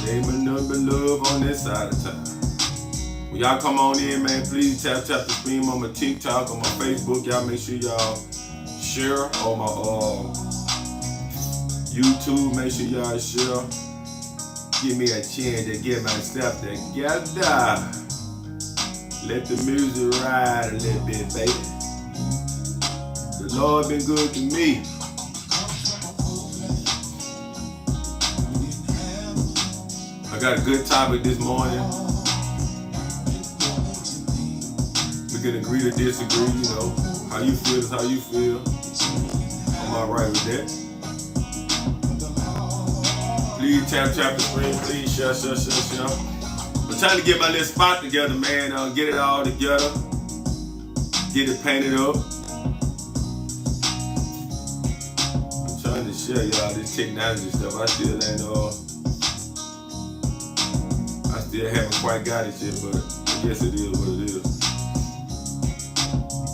Ain't but nothing but love on this side of town. When y'all come on in, man, please tap the stream on my TikTok, on my Facebook. Y'all make sure y'all share on my YouTube. Make sure y'all share. Give me a chance to get myself together. Let the music ride a little bit, baby. The Lord been good to me. I got a good topic this morning. We can agree to disagree, you know. How you feel is how you feel. I'm alright with that. Please tap the screen, please share. I'm trying to get my little spot together, man. Get it all together. Get it painted up. I'm trying to share y'all this technology stuff. I still haven't quite got it yet, but I guess it is what it is.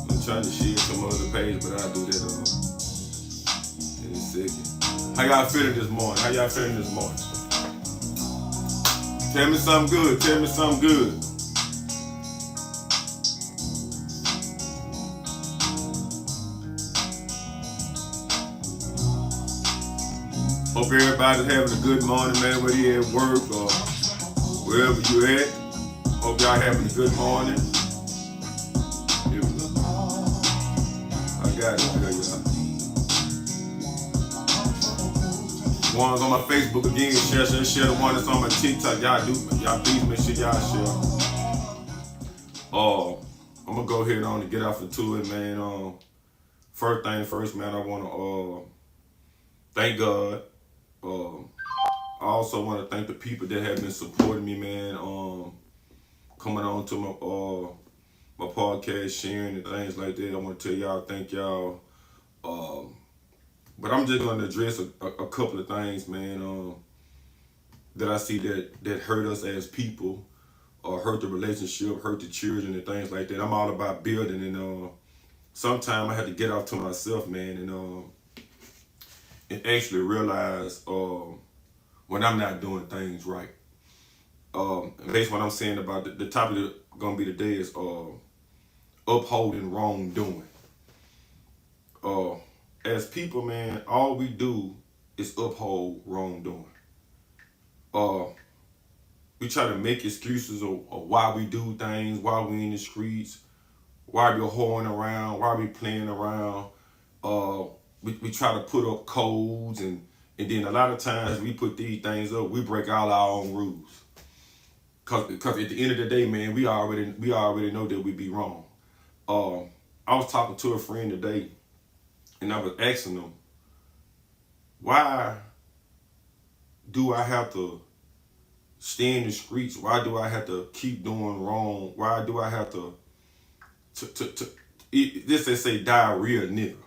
I'm trying to share some other page, but I'll do that in a second. How y'all feeling this morning? Tell me something good. Hope everybody's having a good morning, man, whether you're at work or wherever you at. Hope y'all having a good morning. I got it, y'all. Ones on my Facebook again, share the one that's on my TikTok. Y'all please make sure y'all share. I'm gonna go ahead on and get off into it, man. First thing first, man, I wanna thank God. I also want to thank the people that have been supporting me, man. Coming on to my podcast, sharing and things like that. I want to tell y'all, thank y'all. But I'm just going to address a couple of things, man, that I see that hurt us as people, or hurt the relationship, hurt the children and things like that. I'm all about building, and sometimes I had to get off to myself, man, and actually realize when I'm not doing things right. Based on what I'm saying about the topic that's gonna be today is upholding wrongdoing. As people, man, all we do is uphold wrongdoing. We try to make excuses of why we do things, why we in the streets, why we're whoring around, why we playing around. We try to put up codes, and then a lot of times we put these things up, we break all our own rules. Cause at the end of the day, man, we already know that we be wrong. I was talking to a friend today, and I was asking them, why do I have to stay in the streets? Why do I have to keep doing wrong? Why do I have to this they say die a real nigga?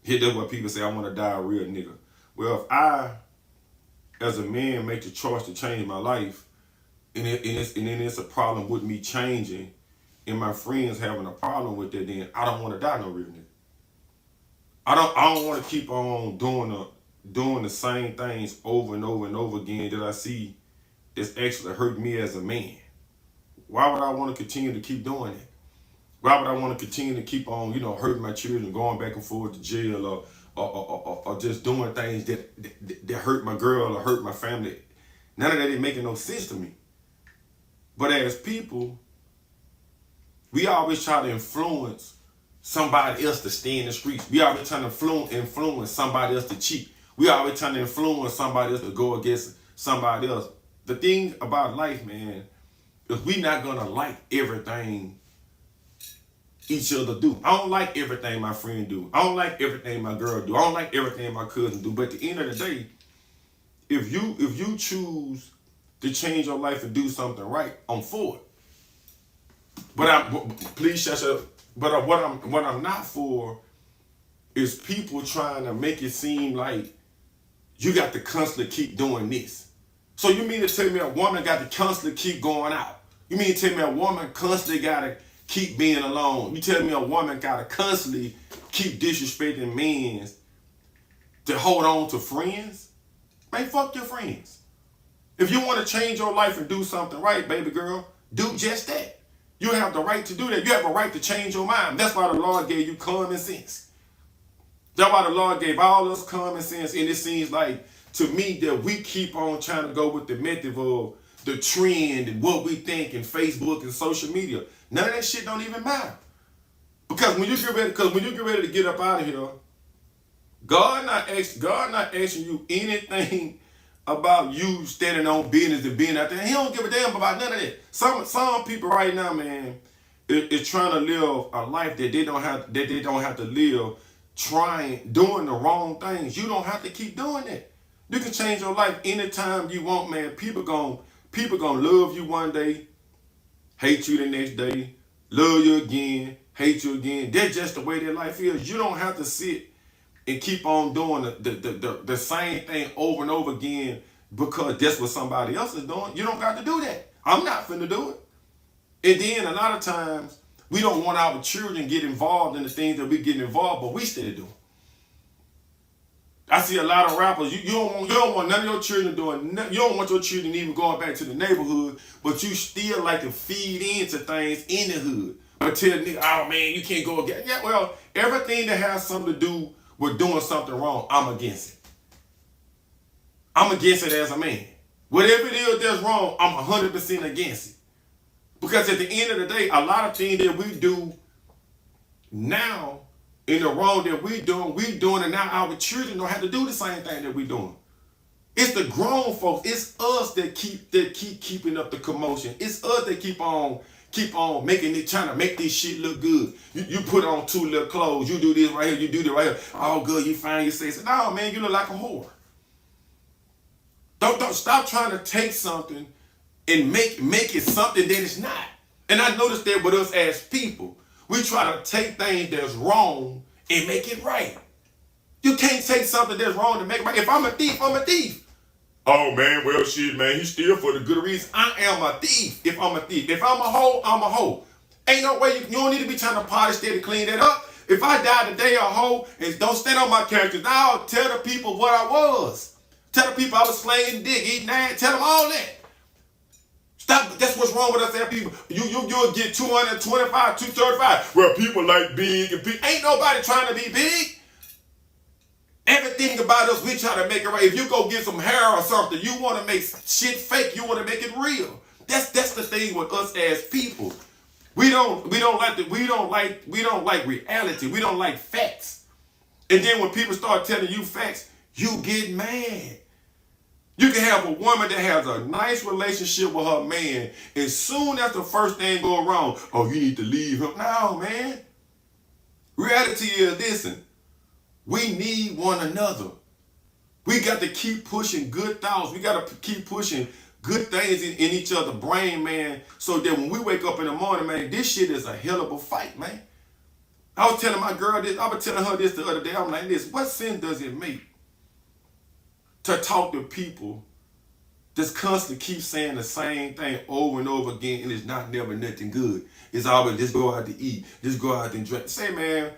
Here, that's what people say, I want to die a real nigga. Well, if I, as a man, make the choice to change my life, and it's a problem with me changing, and my friends having a problem with that, then I don't want to die no real nigga. I don't want to keep on doing the same things over and over again that I see that's actually hurt me as a man. Why would I want to continue to keep doing it? Why would I want to continue to keep on, hurting my children, going back and forth to jail, or just doing things that hurt my girl or hurt my family? None of that ain't making no sense to me. But as people, we always try to influence somebody else to stay in the streets. We always trying to influence somebody else to cheat. We always trying to influence somebody else to go against somebody else. The thing about life, man, is we not gonna like everything each other do. I don't like everything my friend do. I don't like everything my girl do. I don't like everything my cousin do. But at the end of the day, if you choose to change your life and do something right, I'm for it. Please shut up. But what I'm not for is people trying to make it seem like you got to constantly keep doing this. So you mean to tell me a woman got to constantly keep going out? You mean to tell me a woman constantly got to keep being alone? You tell me a woman got to constantly keep disrespecting men to hold on to friends? Man, fuck your friends. If you want to change your life and do something right, baby girl, do just that. You have the right to do that. You have a right to change your mind. That's why the Lord gave you common sense. That's why the Lord gave all us common sense. And it seems like, to me, that we keep on trying to go with the method of the trend and what we think in Facebook and social media. None of that shit don't even matter. Because when you get ready to get up out of here, God not asking you anything about you standing on business and being out there. He don't give a damn about none of that. Some people right now, man, is trying to live a life that they don't have to live, doing the wrong things. You don't have to keep doing that. You can change your life anytime you want, man. People gonna love you one day, hate you the next day, love you again, hate you again. That's just the way their life is. You don't have to sit and keep on doing the same thing over and over again because that's what somebody else is doing. You don't got to do that. I'm not finna do it. And then a lot of times, we don't want our children get involved in the things that we get involved, but we still do. I see a lot of rappers, you don't want none of your children doing nothing. You don't want your children even going back to the neighborhood, but you still like to feed into things in the hood. But tell nigga, oh man, you can't go again. Yeah, well, everything that has something to do with doing something wrong, I'm against it. I'm against it as a man. Whatever it is that's wrong, I'm 100% against it. Because at the end of the day, a lot of things that we do now in the wrong that we doing it now. Our children don't have to do the same thing that we doing. It's the grown folks. It's us that keep keeping up the commotion. It's us that keep on making it, trying to make this shit look good. You put on too little clothes. You do this right here. You do that right here. All good. You find your sex. No, man, you look like a whore. Don't stop trying to take something and make it something that it's not. And I noticed that with us as people, we try to take things that's wrong and make it right. You can't take something that's wrong to make it right. If I'm a thief, I'm a thief. Oh man, well shit, man, he steal for the good reason. I am a thief if I'm a thief. If I'm a hoe, I'm a hoe. Ain't no way you don't need to be trying to polish that and clean that up. If I die today a hoe and don't stand on my character, now tell the people what I was. Tell the people I was slaying dick, eating ass, tell them all that. Stop. That's what's wrong with us as people. You'll get 225, 235. Well, people like big and big. Ain't nobody trying to be big. Everything about us, we try to make it right. If you go get some hair or something, you want to make shit fake. You want to make it real. That's the thing with us as people. We don't like reality. We don't like facts. And then when people start telling you facts, you get mad. You can have a woman that has a nice relationship with her man, and soon as the first thing go wrong, oh, you need to leave him. No, man. Reality is, listen, we need one another. We got to keep pushing good thoughts. We got to keep pushing good things in each other's brain, man, so that when we wake up in the morning, man, this shit is a hell of a fight, man. I was telling my girl this, I was telling her this the other day. I'm like, this, what sense does it make to talk to people just constantly keep saying the same thing over and over again, and it's never nothing good? It's always just go out to eat, just go out and drink. Say, man,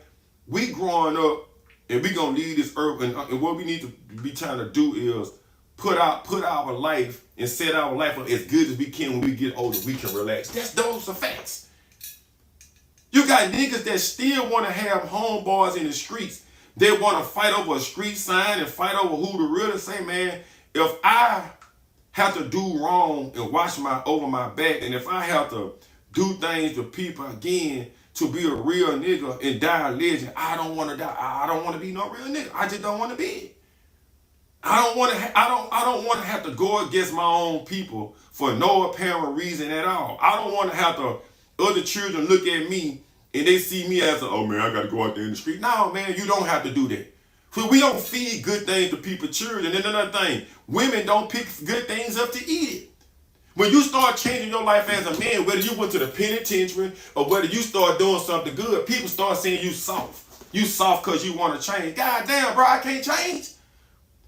we growing up and we gonna leave this earth, and what we need to be trying to do is put our life and set our life up as good as we can. When we get older, we can relax. Those are facts. You got niggas that still want to have homeboys in the streets. They want to fight over a street sign and fight over who the real. Say, man, if I have to do wrong and watch over my back, and if I have to do things to people again to be a real nigga and die a legend, I don't want to die. I don't want to be no real nigga. I just don't want to be it. I don't want to have to go against my own people for no apparent reason at all. I don't want to have to other children look at me and they see me as oh man, I got to go out there in the street. No, man, you don't have to do that. So we don't feed good things to people's children. And another thing, women don't pick good things up to eat it. When you start changing your life as a man, whether you went to the penitentiary or whether you start doing something good, people start saying you soft. You soft because you want to change. God damn, bro, I can't change.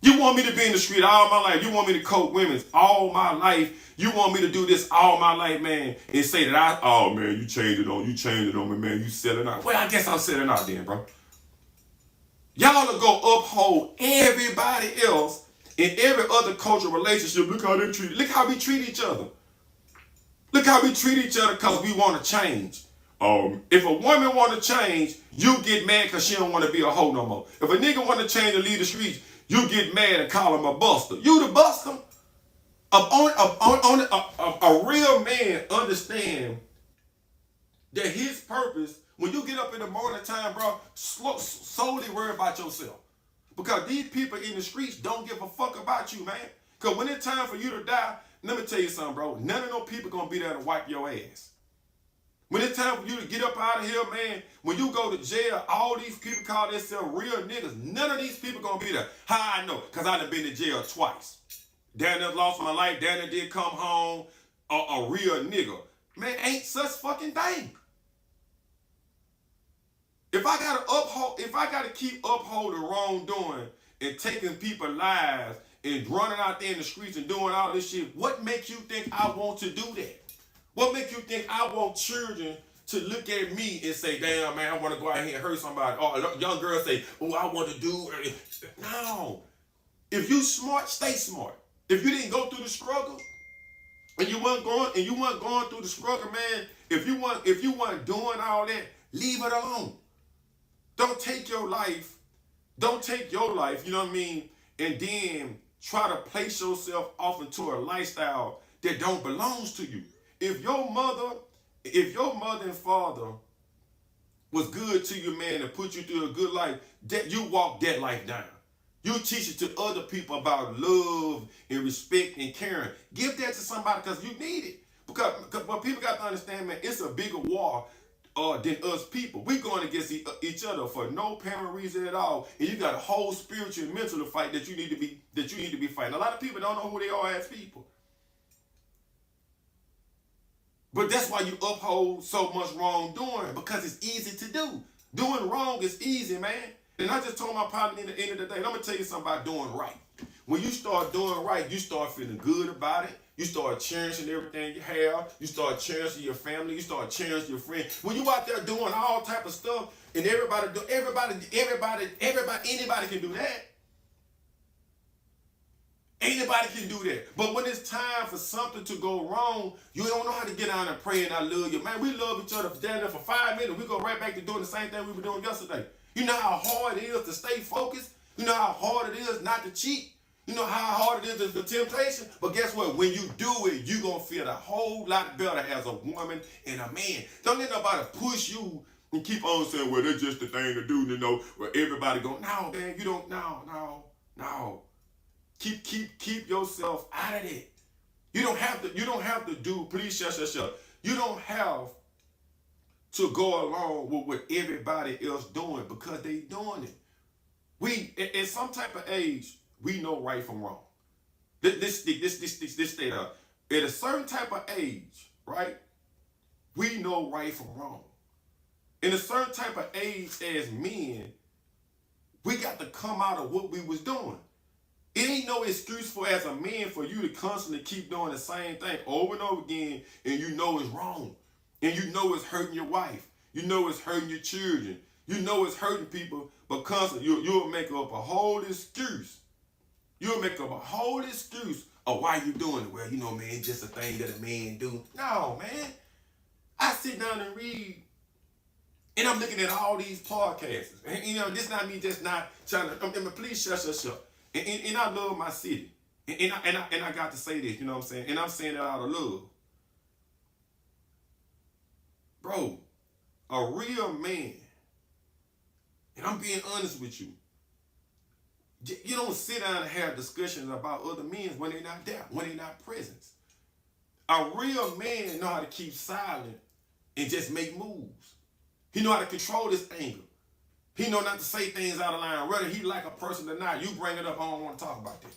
You want me to be in the street all my life. You want me to coat women all my life. You want me to do this all my life, man, and say that oh man, you changed it on me, man. You selling out. Well, I guess I'm selling out then, bro. Y'all will go uphold everybody else In every other cultural relationship, look how they treat. Look how we treat each other. Look how we treat each other because we want to change. If a woman want to change, you get mad because she don't want to be a hoe no more. If a nigga want to change and leave the streets, you get mad and call him a buster. You the buster. A real man understand that his purpose, when you get up in the morning time, bro, solely worry about yourself. Because these people in the streets don't give a fuck about you, man. Because when it's time for you to die, let me tell you something, bro. None of those people gonna be there to wipe your ass. When it's time for you to get up out of here, man, when you go to jail, all these people call themselves real niggas. None of these people gonna be there. How I know? Because I done been to jail twice. Down there lost my life. Down there did come home a real nigga. Man, ain't such fucking thing. If I gotta keep upholding wrongdoing and taking people's lives and running out there in the streets and doing all this shit, what makes you think I want to do that? What makes you think I want children to look at me and say, damn, man, I want to go out here and hurt somebody? Or a young girl say, oh, I want to do. No. If you smart, stay smart. If you didn't go through the struggle and you weren't going through the struggle, man, if you weren't doing all that, leave it alone. Don't take your life, you know what I mean, and then try to place yourself off into a lifestyle that don't belong to you. If your mother and father was good to you, man, and put you through a good life, that you walk that life down. You teach it to other people about love and respect and caring. Give that to somebody because you need it. Because what people got to understand, man, it's a bigger war than us people. We going against each other for no apparent reason at all. And you got a whole spiritual and mental fight that you need to be fighting. A lot of people don't know who they are as people. But that's why you uphold so much wrongdoing, because it's easy to do. Doing wrong is easy, man. And I just told my partner at the end of the day, and I'm going to tell you something about doing right. When you start doing right, you start feeling good about it. You start cherishing everything you have. You start cherishing your family. You start cherishing your friends. When you out there doing all type of stuff, and anybody can do that. Anybody can do that. But when it's time for something to go wrong, you don't know how to get out and pray and I love you. Man, we love each other down there for 5 minutes. We go right back to doing the same thing we were doing yesterday. You know how hard it is to stay focused? You know how hard it is not to cheat? You know how hard it is the temptation? But guess what? When you do it, you're going to feel a whole lot better as a woman and a man. Don't let nobody push you and keep on saying, well, that's just the thing to do, you know, where everybody go, no, man, you don't, no. Keep yourself out of it. You don't have to do, please shut. You don't have to go along with what everybody else doing because they doing it. We, at some type of age, we know right from wrong. This stay up. At a certain type of age, right, we know right from wrong. In a certain type of age as men, we got to come out of what we was doing. It ain't no excuse for, as a man, for you to constantly keep doing the same thing over and over again, and you know it's wrong. And you know it's hurting your wife. You know it's hurting your children. You know it's hurting people, but constantly you'll make up a whole excuse. You'll make up a whole excuse of why you doing it. Well, you know, man, it's just a thing that a man do. No, man. I sit down and read, and I'm looking at all these podcasts. And, you know, this not me just not trying to, please shut. And I love my city. And I got to say this, you know what I'm saying? And I'm saying that out of love. Bro, a real man, and I'm being honest with you, you don't sit down and have discussions about other men when they're not there, when they're not present. A real man know how to keep silent and just make moves. He know how to control his anger. He know not to say things out of line. Whether he like a person or not, you bring it up, I don't want to talk about this.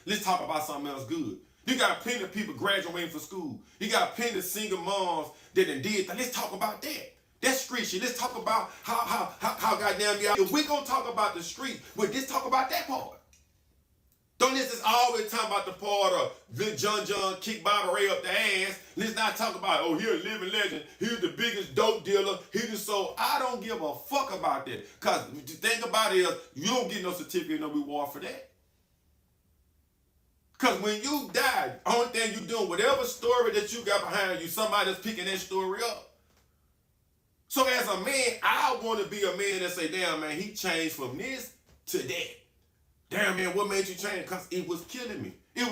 Let's talk about something else good. You got plenty of people graduating from school. You got plenty of single moms that done did that. Let's talk about that. That's street shit. Let's talk about how goddamn y'all. If we gonna talk about the street, let's talk about that part. Don't let's just always talk about the part of Vic John kick Bobby Ray up the ass. Let's not talk about, oh, here's a living legend. Here's the biggest dope dealer. So I don't give a fuck about that. Because the thing about it is, you don't get no certificate, no reward for that. Because when you die, only thing you doing, whatever story that you got behind you, somebody's picking that story up. So as a man, I want to be a man that say, damn, man, he changed from this to that. Damn, man, what made you change? Because it was killing me. It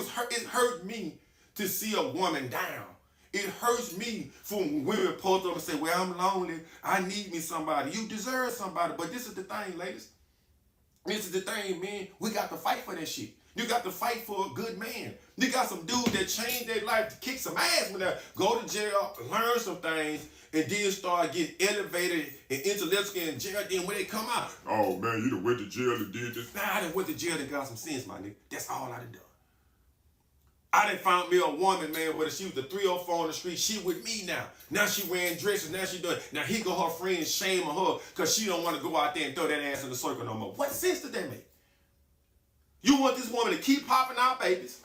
hurt me to see a woman down. It hurts me for when women post up and say, well, I'm lonely. I need me somebody. You deserve somebody. But this is the thing, ladies. This is the thing, man. We got to fight for that shit. You got to fight for a good man. You got some dudes that change their life to kick some ass when they go to jail, learn some things, and then start getting elevated and intellectual in jail. Then when they come out, oh man, you done went to jail and did this. Nah, I done went to jail and got some sense, my nigga. That's all I done done. I done found me a woman, man, whether she was a 304 on the street, she with me now. Now she wearing dresses, now she doing, now he go her friends shaming her because she don't want to go out there and throw that ass in the circle no more. What sense did that make? You want this woman to keep popping out babies.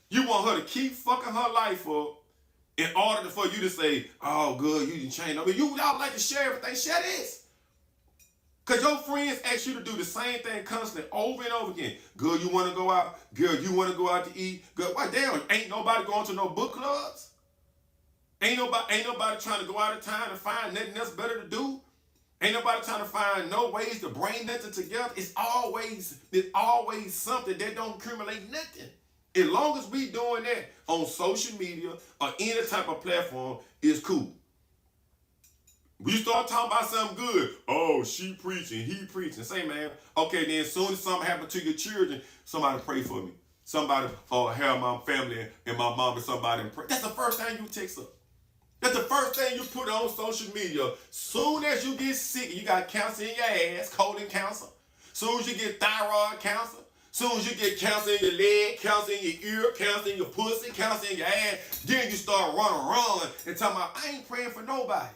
You want her to keep fucking her life up in order for you to say, oh, good, you didn't change. I mean, y'all like to share everything. Share this. Because your friends ask you to do the same thing constantly over and over again. Girl, you want to go out? Girl, you want to go out to eat? Girl, why damn, ain't nobody going to no book clubs? Ain't nobody trying to go out of town and find nothing else better to do? Ain't nobody trying to find no ways to bring nothing together. It's always something that don't accumulate nothing. As long as we doing that on social media or any type of platform, it's cool. We start talking about something good. Oh, she preaching, he preaching. Say, man, okay, then as soon as something happens to your children, somebody pray for me. Somebody have my family and my mom and somebody and pray. That's the first thing you text up. That's the first thing you put on social media. Soon as you get sick, you got cancer in your ass, colon cancer. Soon as you get thyroid cancer. Soon as you get cancer in your leg, cancer in your ear, cancer in your pussy, cancer in your ass, then you start running and talking about, I ain't praying for nobody.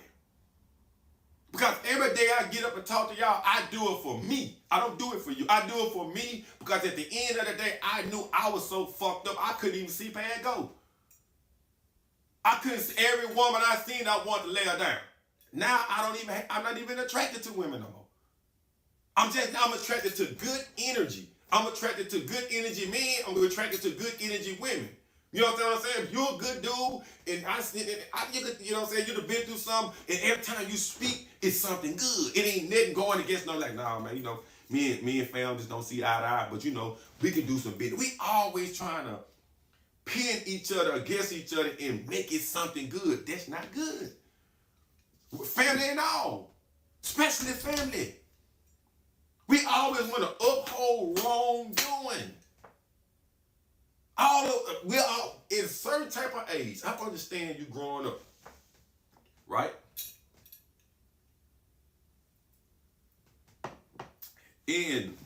Because every day I get up and talk to y'all, I do it for me. I don't do it for you. I do it for me because at the end of the day, I knew I was so fucked up, I couldn't even see past go. I couldn't see every woman I seen, I wanted to lay her down. Now I'm not even attracted to women no more. I'm attracted to good energy. I'm attracted to good energy men. I'm attracted to good energy women. You know what I'm saying? If you're a good dude, and you know what I'm saying, you've been through something, and every time you speak, it's something good. It ain't nothing going against no like, nah, man, you know, me and fam just don't see eye to eye, but you know, we can do some business. We always trying to pin each other against each other and make it something good. That's not good. Family and all, especially family. We always want to uphold wrongdoing. We're all in a certain type of age. I understand you growing up, right? And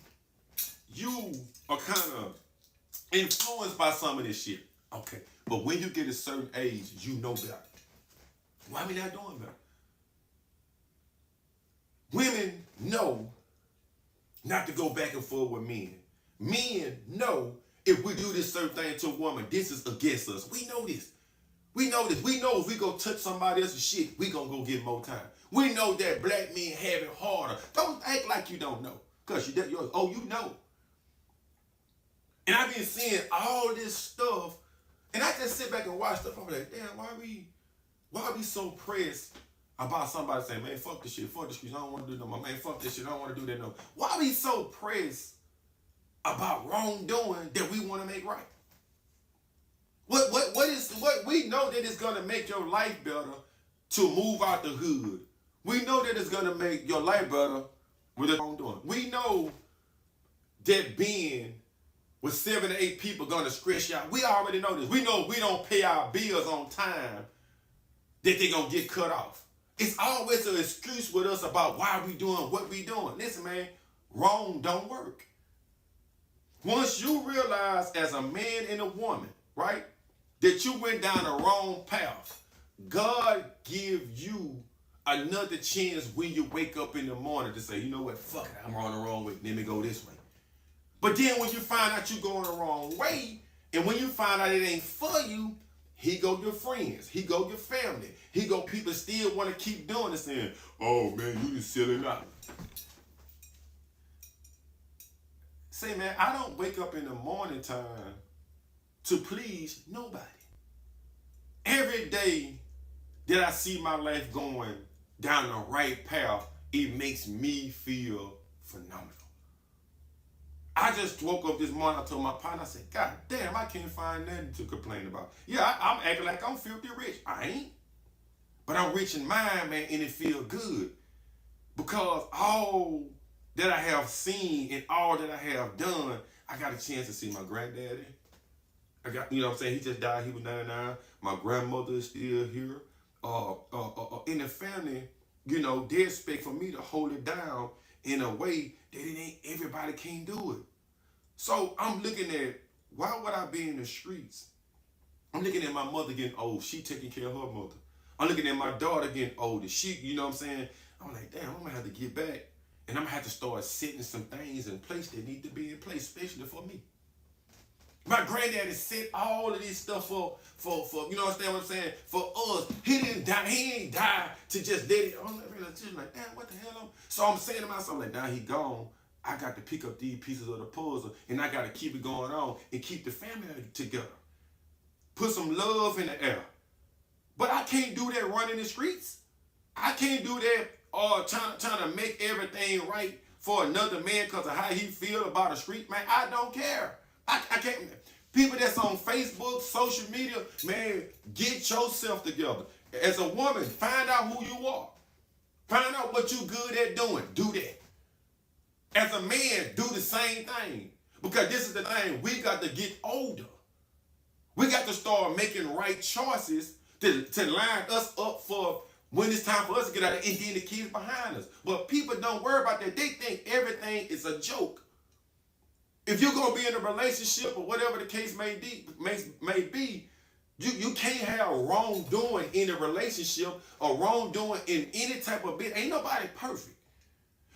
you are kind of influenced by some of this shit. Okay. But when you get a certain age, you know better. Why we not doing better? Women know not to go back and forth with men. Men know if we do this certain thing to a woman, this is against us. We know this. We know this. We know if we go touch somebody else's shit, we gonna go get more time. We know that black men have it harder. Don't act like you don't know. Because you know. And I've been seeing all this stuff, and I just sit back and watch stuff. I'm like, damn, why we so pressed about somebody saying, man, fuck this shit, fuck this shit, I don't want to do no more. Man, fuck this shit, I don't want to do that no more. Why we so pressed about wrongdoing that we want to make right? What we know that it's gonna make your life better to move out the hood. We know that it's gonna make your life better with the wrongdoing. We know that being with 7 to 8 people gonna stress you out. We already know this. We know if we don't pay our bills on time, that they gonna get cut off. It's always an excuse with us about why we doing what we doing. Listen, man, wrong don't work. Once you realize as a man and a woman, right, that you went down the wrong path, God give you another chance when you wake up in the morning to say, you know what, fuck it, I'm on the wrong way, let me go this way. But then when you find out you're going the wrong way, and when you find out it ain't for you, he go your friends, he go your family, he go people still want to keep doing this and, oh man, you just silly out. Say, man, I don't wake up in the morning time to please nobody. Every day that I see my life going down the right path, it makes me feel phenomenal. I just woke up this morning, I told my partner, I said, God damn, I can't find nothing to complain about. Yeah, I'm acting like I'm filthy rich. I ain't. But I'm rich in mind, man, and it feel good. Because all that I have seen and all that I have done, I got a chance to see my granddaddy. I got, you know what I'm saying? He just died, he was 99. My grandmother is still here. In the family, you know, they expect for me to hold it down in a way that it ain't everybody can do it. So I'm looking at, why would I be in the streets? I'm looking at my mother getting old. She taking care of her mother. I'm looking at my daughter getting older. She, you know what I'm saying? I'm like, damn, I'm gonna have to get back. And I'm gonna have to start setting some things in place that need to be in place, especially for me. My granddaddy set all of this stuff for you know what I'm saying, for us. He didn't die, he ain't died to just let it. I'm just like, damn, what the hell? So I'm saying to myself, like, now he gone. I got to pick up these pieces of the puzzle and I got to keep it going on and keep the family together. Put some love in the air. But I can't do that running the streets. I can't do that trying to make everything right for another man because of how he feel about a street, man. I don't care. I can't. People that's on Facebook, social media, man, get yourself together. As a woman, find out who you are. Find out what you good at doing. Do that. As a man, do the same thing. Because this is the thing, we got to get older. We got to start making right choices to line us up for when it's time for us to get out of and then the kids behind us. But people don't worry about that. They think everything is a joke. If you're going to be in a relationship or whatever the case may be, you can't have wrongdoing in a relationship or wrongdoing in any type of business. Ain't nobody perfect.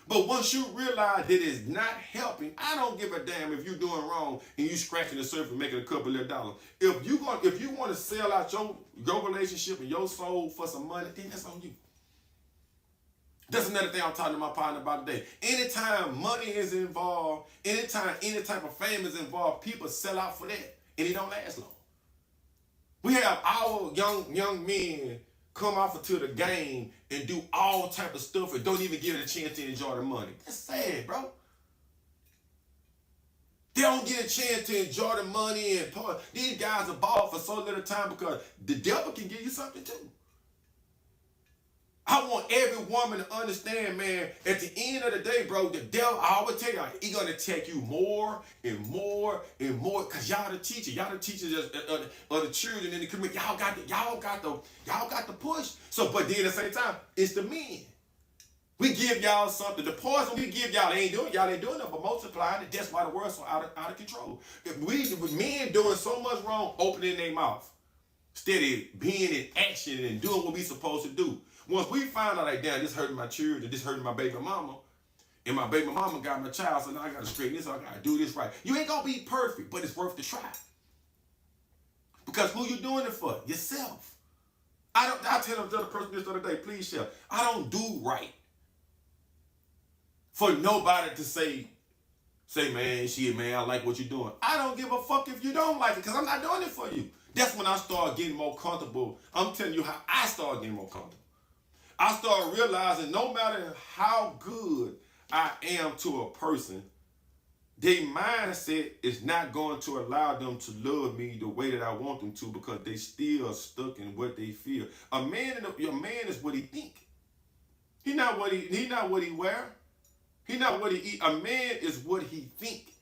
But once you realize that it's not helping, I don't give a damn if you're doing wrong and you scratching the surface and making a couple of dollars. If you want to sell out your relationship and your soul for some money, then that's on you. That's another thing I'm talking to my partner about today. Anytime money is involved, anytime any type of fame is involved, people sell out for that, and it don't last long. We have our young men come off to the game and do all type of stuff and don't even give it a chance to enjoy the money. That's sad, bro. They don't get a chance to enjoy the money and part. These guys are balled for so little time because the devil can give you something too. I want every woman to understand, man, at the end of the day, bro, the devil, I always tell you, he's going to take you more and more and more because y'all the teachers. Y'all the teachers of the children in the community. Y'all got the push. So, but then at the same time, it's the men. We give y'all something. The poison we give y'all ain't doing nothing but multiplying it. That's why the world's so out of control. With men doing so much wrong, opening their mouth. Instead of being in action and doing what we supposed to do. Once we find out, like, damn, this hurting my children, this hurting my baby mama, and my baby mama got my child, so now I got to straighten this, I got to do this right. You ain't going to be perfect, but it's worth the try. Because who you doing it for? Yourself. I tell the other person this the other day, please share. I don't do right for nobody to say, man, shit, man, I like what you're doing. I don't give a fuck if you don't like it, because I'm not doing it for you. That's when I start getting more comfortable. I'm telling you how I start getting more comfortable. I start realizing no matter how good I am to a person, their mindset is not going to allow them to love me the way that I want them to because they still stuck in what they feel. A man is what he think. He not what he wear. He not what he eat. A man is what he think.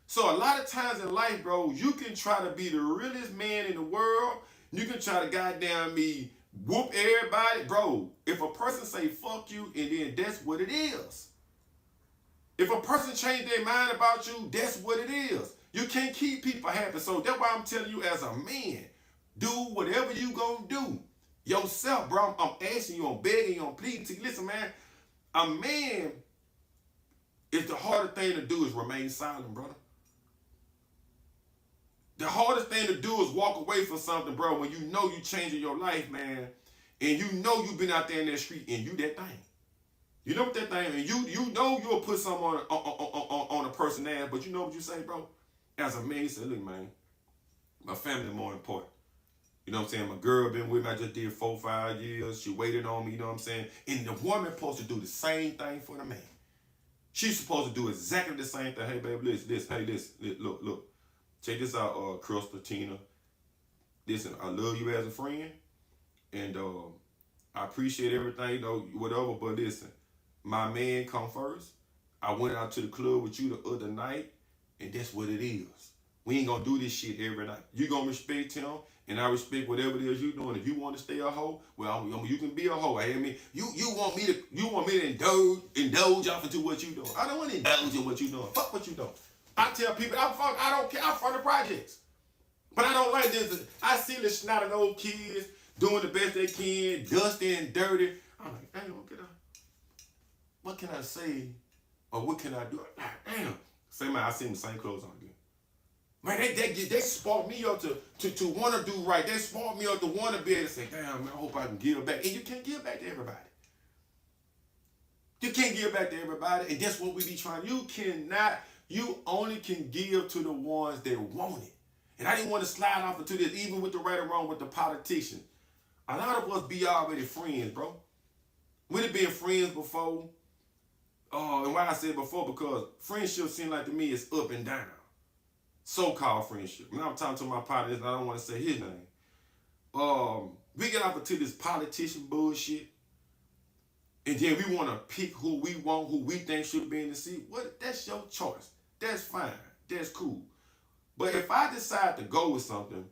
So a lot of times in life, bro, you can try to be the realest man in the world. You can try to goddamn me whoop everybody. Bro, if a person say fuck you, and then that's what it is. If a person change their mind about you, that's what it is. You can't keep people happy. So that's why I'm telling you as a man, do whatever you gonna do. Yourself, bro. I'm asking you, I'm begging you, I'm pleading to you. Listen, man, a man, if the hardest thing to do is remain silent, brother. The hardest thing to do is walk away from something, bro, when you know you changing your life, man, and you know you've been out there in that street and you that thing. You know what that thing, and you know you'll put something on a person's ass, but you know what you say, bro? As a man, you say, look, man, My family more important. You know what I'm saying? My girl been with me. I just did 4, 5 years. She waited on me. You know what I'm saying? And the woman supposed to do the same thing for the man. She's supposed to do exactly the same thing. Hey, baby, look. Check this out, Crystal, Tina. Listen, I love you as a friend. And I appreciate everything, you know, whatever. But listen, my man come first. I went out to the club with you the other night. And that's what it is. We ain't gonna do this shit every night. You gonna respect him, and I respect whatever it is you doing. If you want to stay a hoe, well, you can be a hoe. I mean, you want me to indulge off into what you doing. I don't want to indulge in what you doing. Fuck what you doing. I tell people I don't care. I'm from the projects, but I don't like this. I see the snotting old kids doing the best they can, dusty and dirty. I'm like, damn, what can I say, or what can I do? Damn. Same man, I see them same clothes on again. Man, they spark me up to want to do right. They spark me up to want to be able to say, damn, man, I hope I can give back. And you can't give back to everybody. You can't give back to everybody. And that's what we be trying. You only can give to the ones that want it. And I didn't want to slide off into this, even with the right or wrong with the politicians. A lot of us be already friends, bro. We've been friends before. And why I said before, because friendship seems like to me is up and down. So-called friendship. Now I'm talking to my partner, and I don't want to say his name. We get off into this politician bullshit, and then we want to pick who we want, who we think should be in the seat. What? That's your choice. That's fine. That's cool. But if I decide to go with something,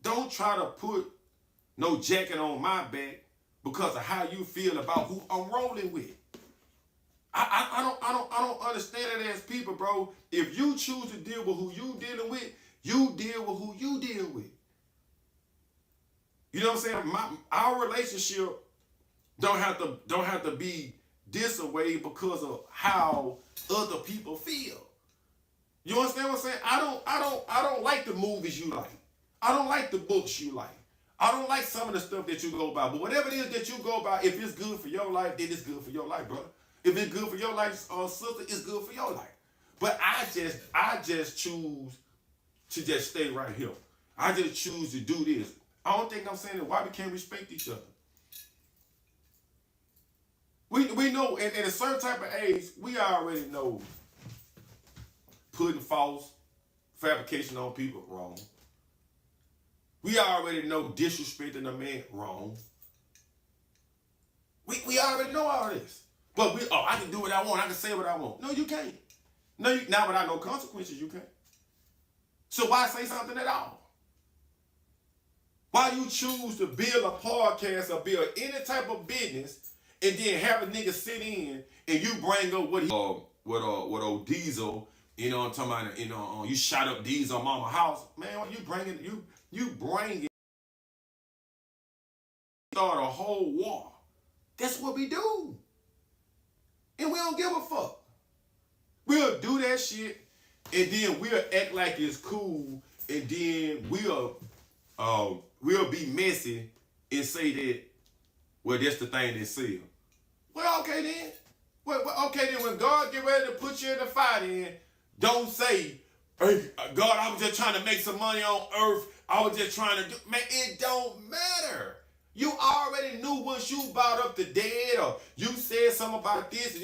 don't try to put no jacket on my back because of how you feel about who I'm rolling with. I don't understand it as people, bro. If you choose to deal with who you dealing with, you deal with who you deal with. You know what I'm saying? Our relationship don't have to be this way because of how other people feel. You understand what I'm saying? I don't like the movies you like. I don't like the books you like. I don't like some of the stuff that you go by. But whatever it is that you go by, if it's good for your life, then it's good for your life, brother. If it's good for your life, sister, it's good for your life. But I just choose to just stay right here. I just choose to do this. I don't think I'm saying that why we can't respect each other. We know at a certain type of age, we already know putting false fabrication on people wrong. We already know disrespecting a man wrong. We already know all this. But I can do what I want. I can say what I want. No, you can't. No, not without no consequences, you can't. So why say something at all? Why you choose to build a podcast or build any type of business and then have a nigga sit in and you bring up what old Diesel, you know what I'm talking about, you shot up Diesel mama house. Man, what you bringing start a whole war. That's what we do. And we don't give a fuck. We'll do that shit, and then we'll act like it's cool, and then we'll be messy and say that, well, that's the thing they sell. Well, okay then. Okay then, when God get ready to put you in the fire, then don't say, hey, God, I was just trying to make some money on earth. I was just trying to do, man, it don't matter. You already knew once you brought up the dead or you said something about this.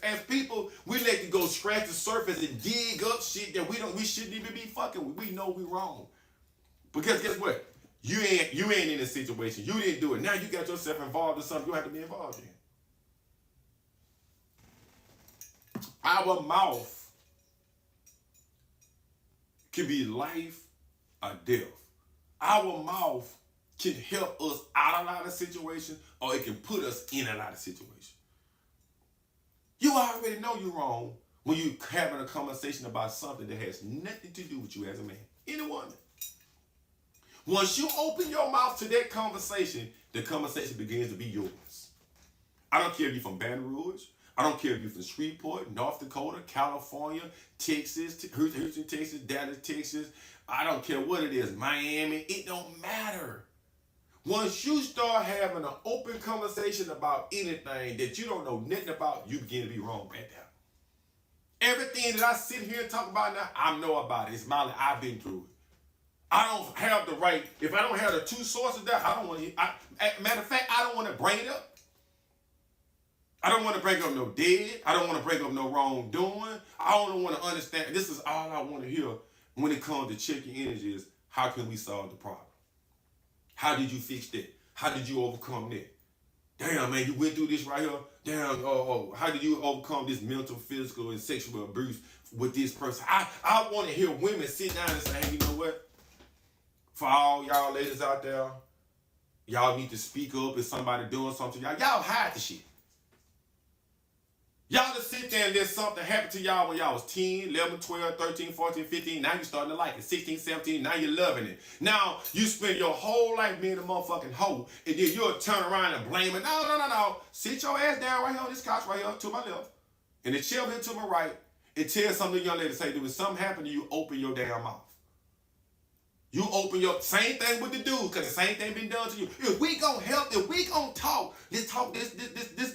As people, we let you go scratch the surface and dig up shit that we shouldn't even be fucking with. We know we wrong. Because guess what? You ain't in a situation. You didn't do it. Now you got yourself involved in something you have to be involved in. Our mouth can be life or death. Our mouth can help us out of a lot of situations, or it can put us in a lot of situations. You already know you're wrong when you're having a conversation about something that has nothing to do with you as a man. Any woman. Once you open your mouth to that conversation, the conversation begins to be yours. I don't care if you're from Baton Rouge. I don't care if you're from Shreveport, North Dakota, California, Texas, Houston, Texas, Dallas, Texas. I don't care what it is, Miami. It don't matter. Once you start having an open conversation about anything that you don't know nothing about, you begin to be wrong right there. Everything that I sit here and talk about now, I know about it. It's my life. I've been through it. I don't have the right. If I don't have the two sources there, I don't want to. Matter of fact, I don't want to bring it up. I don't want to bring up no dead. I don't want to bring up no wrongdoing. I don't want to understand. This is all I want to hear when it comes to checking energy is how can we solve the problem? How did you fix that? How did you overcome that? Damn, man, you went through this right here. Damn, how did you overcome this mental, physical, and sexual abuse with this person? I want to hear women sit down and say, hey, you know what? For all y'all ladies out there, y'all need to speak up if somebody doing something to y'all. Y'all hide the shit. Y'all just sit there and let something happen to y'all when y'all was 10, 11, 12, 13, 14, 15. Now you starting to like it. 16, 17, now you're loving it. Now you spend your whole life being a motherfucking hoe, and then you'll turn around and blame it. No. Sit your ass down right here on this couch right here to my left, and the chair here to my right, and tell something to young lady say, when something happen to you, open your damn mouth. You open your, same thing with the dude, because the same thing been done to you. If we gonna help, if we gonna talk, this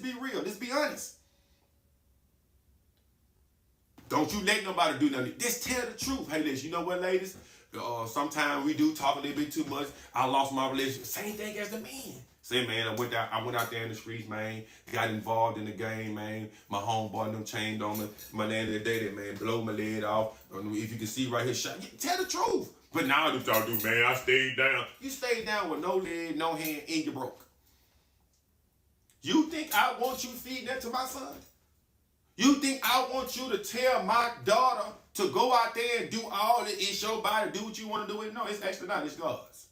be real, let's be honest. Don't you let nobody do nothing. Just tell the truth. Hey, ladies, you know what, ladies? Sometimes we do talk a little bit too much. I lost my relationship. Same thing as the man. Say, man, I went out there in the streets, man. Got involved in the game, man. My homeboy them chained on me. My name of the day, that man blow my leg off. If you can see right here, shot. Tell the truth. But now what y'all do, man? I stayed down. You stayed down with no leg, no hand, and you broke. You think I want you feeding that to my son? You think I want you to tell my daughter to go out there and do all this? It's your body, do what you want to do with it? No, it's actually not. It's God's.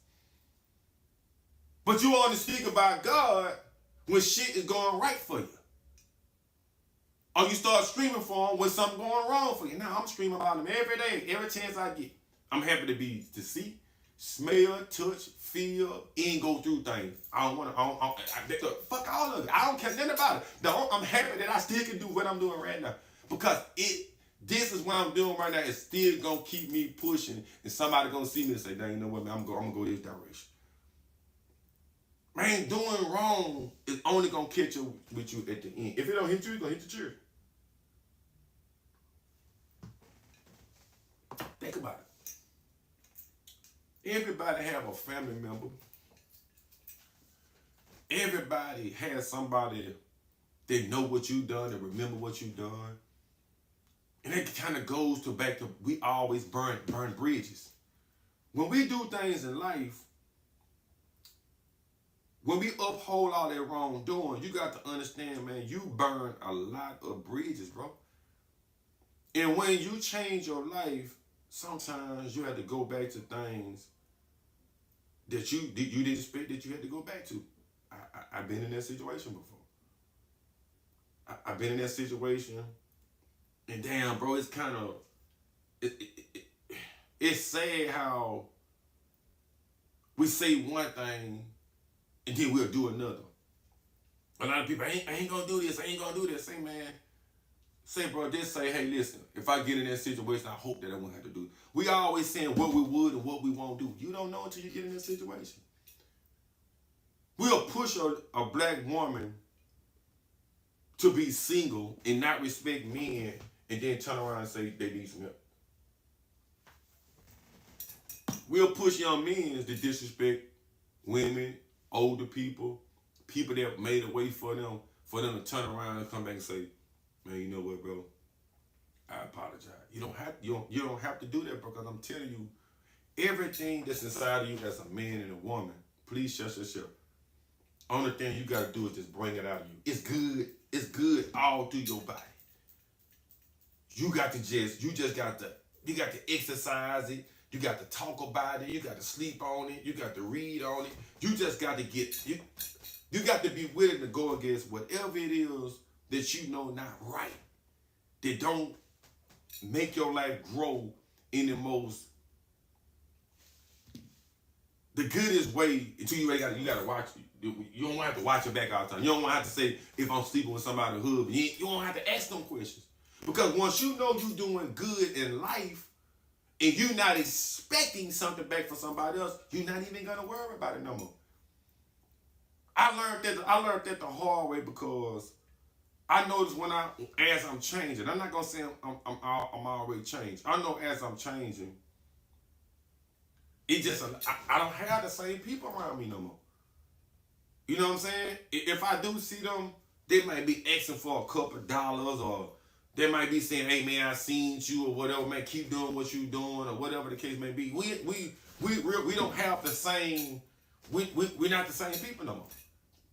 But you want to speak about God when shit is going right for you. Or you start screaming for him when something going wrong for you. Now I'm screaming about him every day, every chance I get. I'm happy to see, smell, touch, feel, and go through things. I don't want to, fuck all of it. I don't care nothing about it. I'm happy that I still can do what I'm doing right now. Because this is what I'm doing right now. It's still going to keep me pushing. And somebody going to see me and say, dang, you know what, man, I'm going to go this direction. Man, doing wrong is only going to catch you with you at the end. If it don't hit you, it's going to hit the chair. Think about it. Everybody have a family member. Everybody has somebody that know what you done and remember what you done. And it kind of goes back to we always burn bridges. When we do things in life, when we uphold all that wrongdoing, you got to understand, man, you burn a lot of bridges, bro. And when you change your life, sometimes you have to go back to things that you didn't expect that you had to go back to. I've been in that situation before. I've been in that situation, and damn, bro, it's kind of it's sad how we say one thing and then we'll do another. A lot of people, I ain't gonna do this. I ain't gonna do this. Say, man. Say, bro, just say, hey, listen, if I get in that situation, I hope that I won't have to do it. We always saying what we would and what we won't do. You don't know until you get in that situation. We'll push a black woman to be single and not respect men and then turn around and say they need some help. We'll push young men to disrespect women, older people that made a way for them to turn around and come back and say, man, you know what, bro? I apologize. You don't have to do that, bro, because I'm telling you, everything that's inside of you as a man and a woman, please shut yourself. Only thing you gotta do is just bring it out of you. It's good. It's good all through your body. You got to exercise it. You got to talk about it. You got to sleep on it. You got to read on it. You just got to you got to be willing to go against whatever it is that you know not right, that don't make your life grow in the goodest way until you gotta watch it. You don't have to watch it back all the time. You don't have to say, if I'm sleeping with somebody in the hood, you don't have to ask them questions. Because once you know you're doing good in life and you're not expecting something back from somebody else, you're not even gonna worry about it no more. I learned that the hard way because I notice as I'm changing, I'm not gonna say I'm already changed. I know as I'm changing, It just, I don't have the same people around me no more. You know what I'm saying? If I do see them, they might be asking for a couple of dollars, or they might be saying, "Hey man, I seen you," or whatever. Man, keep doing what you doing, or whatever the case may be. We don't have the same. We're not the same people no more.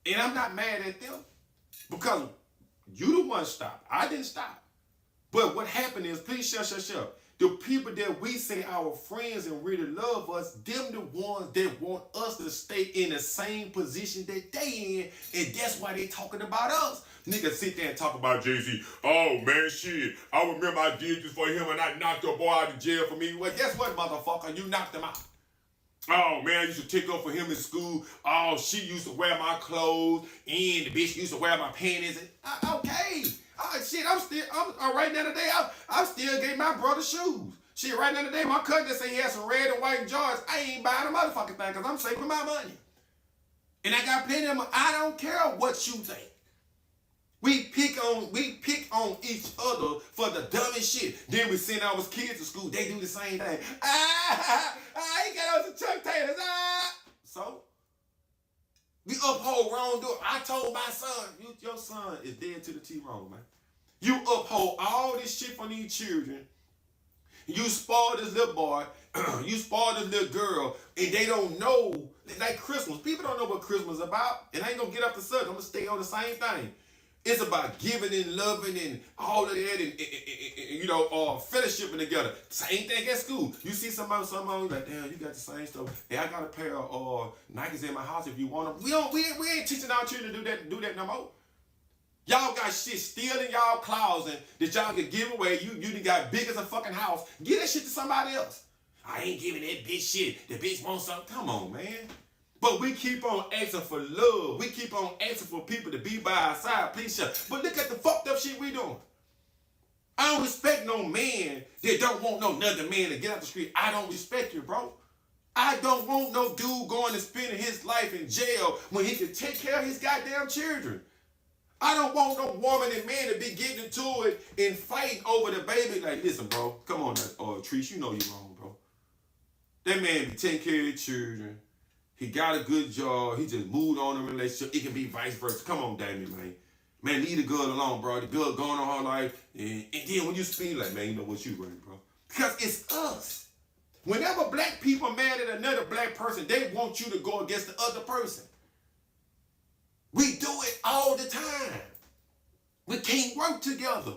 And I'm not mad at them because you the one stopped. I didn't stop. But what happened is, please shut. The people that we say our friends and really love us, them the ones that want us to stay in the same position that they in, and that's why they talking about us. Niggas sit there and talk about Jay-Z. Oh man, shit, I remember I did this for him and I knocked a boy out of jail for me. Well, guess what, motherfucker? You knocked him out. Oh man, I used to take up for him in school. Oh, she used to wear my clothes, and the bitch used to wear my panties. Okay. Shit, I'm right now today, I'm still getting my brother shoes. Shit, right now today, my cousin say he has some red and white Jordans. I ain't buying a motherfucking thing because I'm saving my money. And I got plenty of money. I don't care what you think. We pick on each other for the dumbest shit. Then we send our kids to school. They do the same thing. He got on some Chuck Taylors. So we uphold wrongdoing. I told my son, your son is dead to the T-wrong, man. You uphold all this shit from these children. You spoil this little boy. You spoil this little girl. And they don't know. Like Christmas. People don't know what Christmas is about. And I ain't going to get off the subject. I'm going to stay on the same thing. It's about giving and loving and all of that and fellowshipping together. Same thing at school. You see somebody like, damn, you got the same stuff. Hey, I got a pair of Nikes in my house if you want them. We ain't teaching our children to do that no more. Y'all got shit still in y'all closet that y'all can give away. You done got big as a fucking house. Give that shit to somebody else. I ain't giving that bitch shit. The bitch wants something. Come on, man. But we keep on asking for love. We keep on asking for people to be by our side. Please shut. But look at the fucked up shit we doing. I don't respect no man that don't want no another man to get out the street. I don't respect you, bro. I don't want no dude going and spending his life in jail when he can take care of his goddamn children. I don't want no woman and man to be getting into it and fighting over the baby. Like, listen, bro. Come on, Treese, you know you wrong, bro. That man be taking care of the children. He got a good job. He just moved on in a relationship. It can be vice versa. Come on, Damien, man. Man, leave the girl alone, bro. The girl going on her life. And then when you speak, like, man, you know what you right, bro. Because it's us. Whenever black people are mad at another black person, they want you to go against the other person. We do it all the time. We can't work together.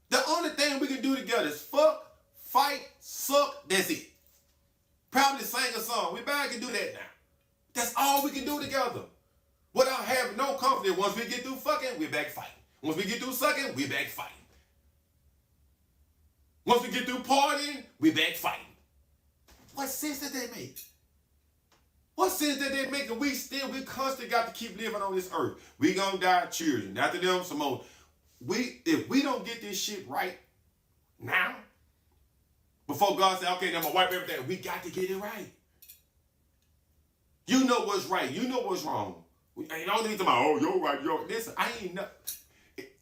The only thing we can do together is fuck, fight, suck, that's it. Probably sing a song. We barely can do that now. That's all we can do together. Without having no confidence. Once we get through fucking, we back fighting. Once we get through sucking, we back fighting. Once we get through partying, we back fighting. What sense did they make? What sense did they make? And we constantly got to keep living on this earth. We gonna die children. After them, some more. If we don't get this shit right now, before God said, okay, then I'm going to wipe everything. We got to get it right. You know what's right. You know what's wrong. I don't need to about, oh, you're right. Listen, I ain't know.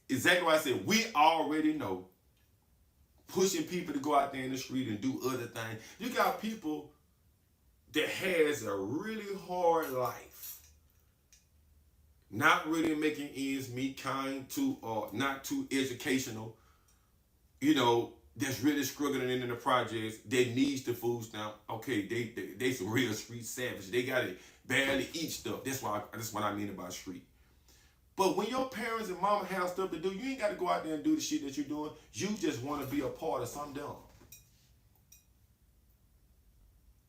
Exactly what I said. We already know. Pushing people to go out there in the street and do other things. You got people that has a really hard life. Not really making ends meet, kind to, or not too educational. That's really struggling in the projects. They needs the food stamp. Okay, they some real street savage. They gotta barely eat stuff. That's what I mean about street. But when your parents and mama have stuff to do, you ain't gotta go out there and do the shit that you're doing. You just want to be a part of something dumb.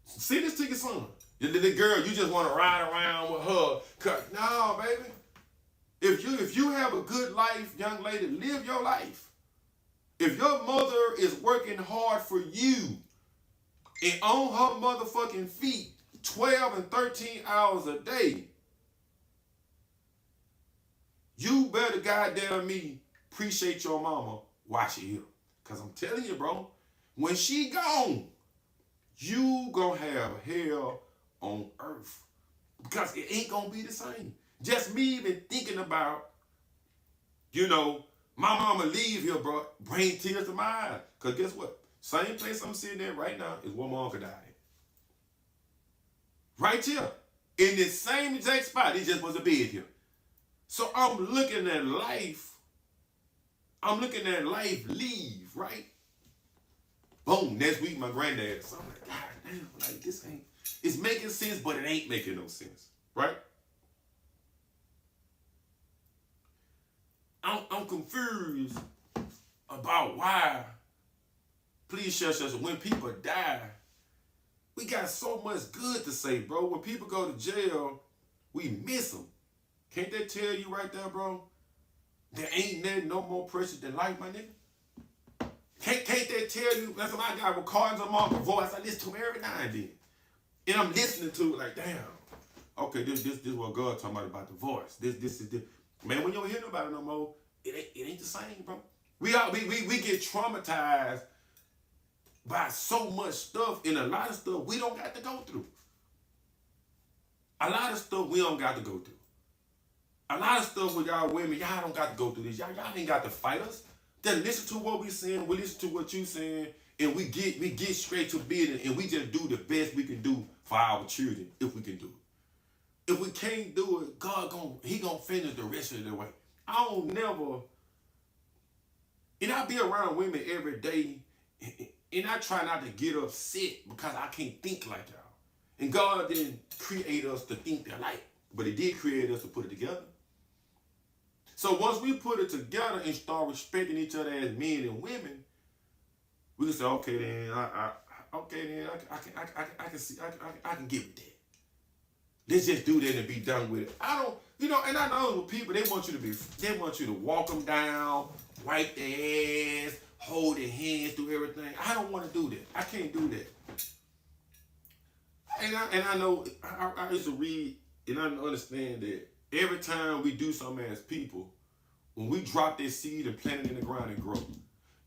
See this to your son. The girl, you just want to ride around with her. Cause no, baby. If you have a good life, young lady, live your life. If your mother is working hard for you and on her motherfucking feet 12 and 13 hours a day, you better goddamn me appreciate your mama while she here. Because I'm telling you, bro, when she gone, you gonna have hell on earth. Because it ain't gonna be the same. Just me even thinking about, my mama leave here, bro, bring tears to my eyes. Because guess what? Same place I'm sitting at right now is where my uncle died. Right here. In this same exact spot. It just was a bed here. So I'm looking at life. I'm looking at life leave, right? Boom, next week my granddad. So I'm like, God damn, like this ain't, it's making sense, but it ain't making no sense, right? I'm confused about why, please shush us, when people die, we got so much good to say, bro. When people go to jail, we miss them. Can't that tell you right there, bro? There ain't nothing no more precious than life, my nigga. Can't that tell you? That's what I got with cards on my voice. I listen to him every now and then. And I'm listening to it like, damn. Okay, this what God talking about the voice. This is the man, when you don't hear nobody no more, it ain't the same, bro. We get traumatized by so much stuff, and a lot of stuff we don't got to go through. A lot of stuff we don't got to go through. A lot of stuff with y'all women, y'all don't got to go through this. Y'all ain't got to fight us. Just listen to what we saying, we listen to what you saying, and we get straight to business, and we just do the best we can do for our children, if we can do it. If we can't do it, God he gonna finish the rest of the way. I don't never, and I be around women every day, and I try not to get upset because I can't think like y'all. And God didn't create us to think alike, but He did create us to put it together. So once we put it together and start respecting each other as men and women, we can say, okay, then I can see I can get with that. Let's just do that and be done with it. I don't, and I know with people, they want you to walk them down, wipe their ass, hold their hands, do everything. I don't want to do that. I can't do that. And I know I used to read and I understand that every time we do something as people, when we drop this seed and plant it in the ground and grow,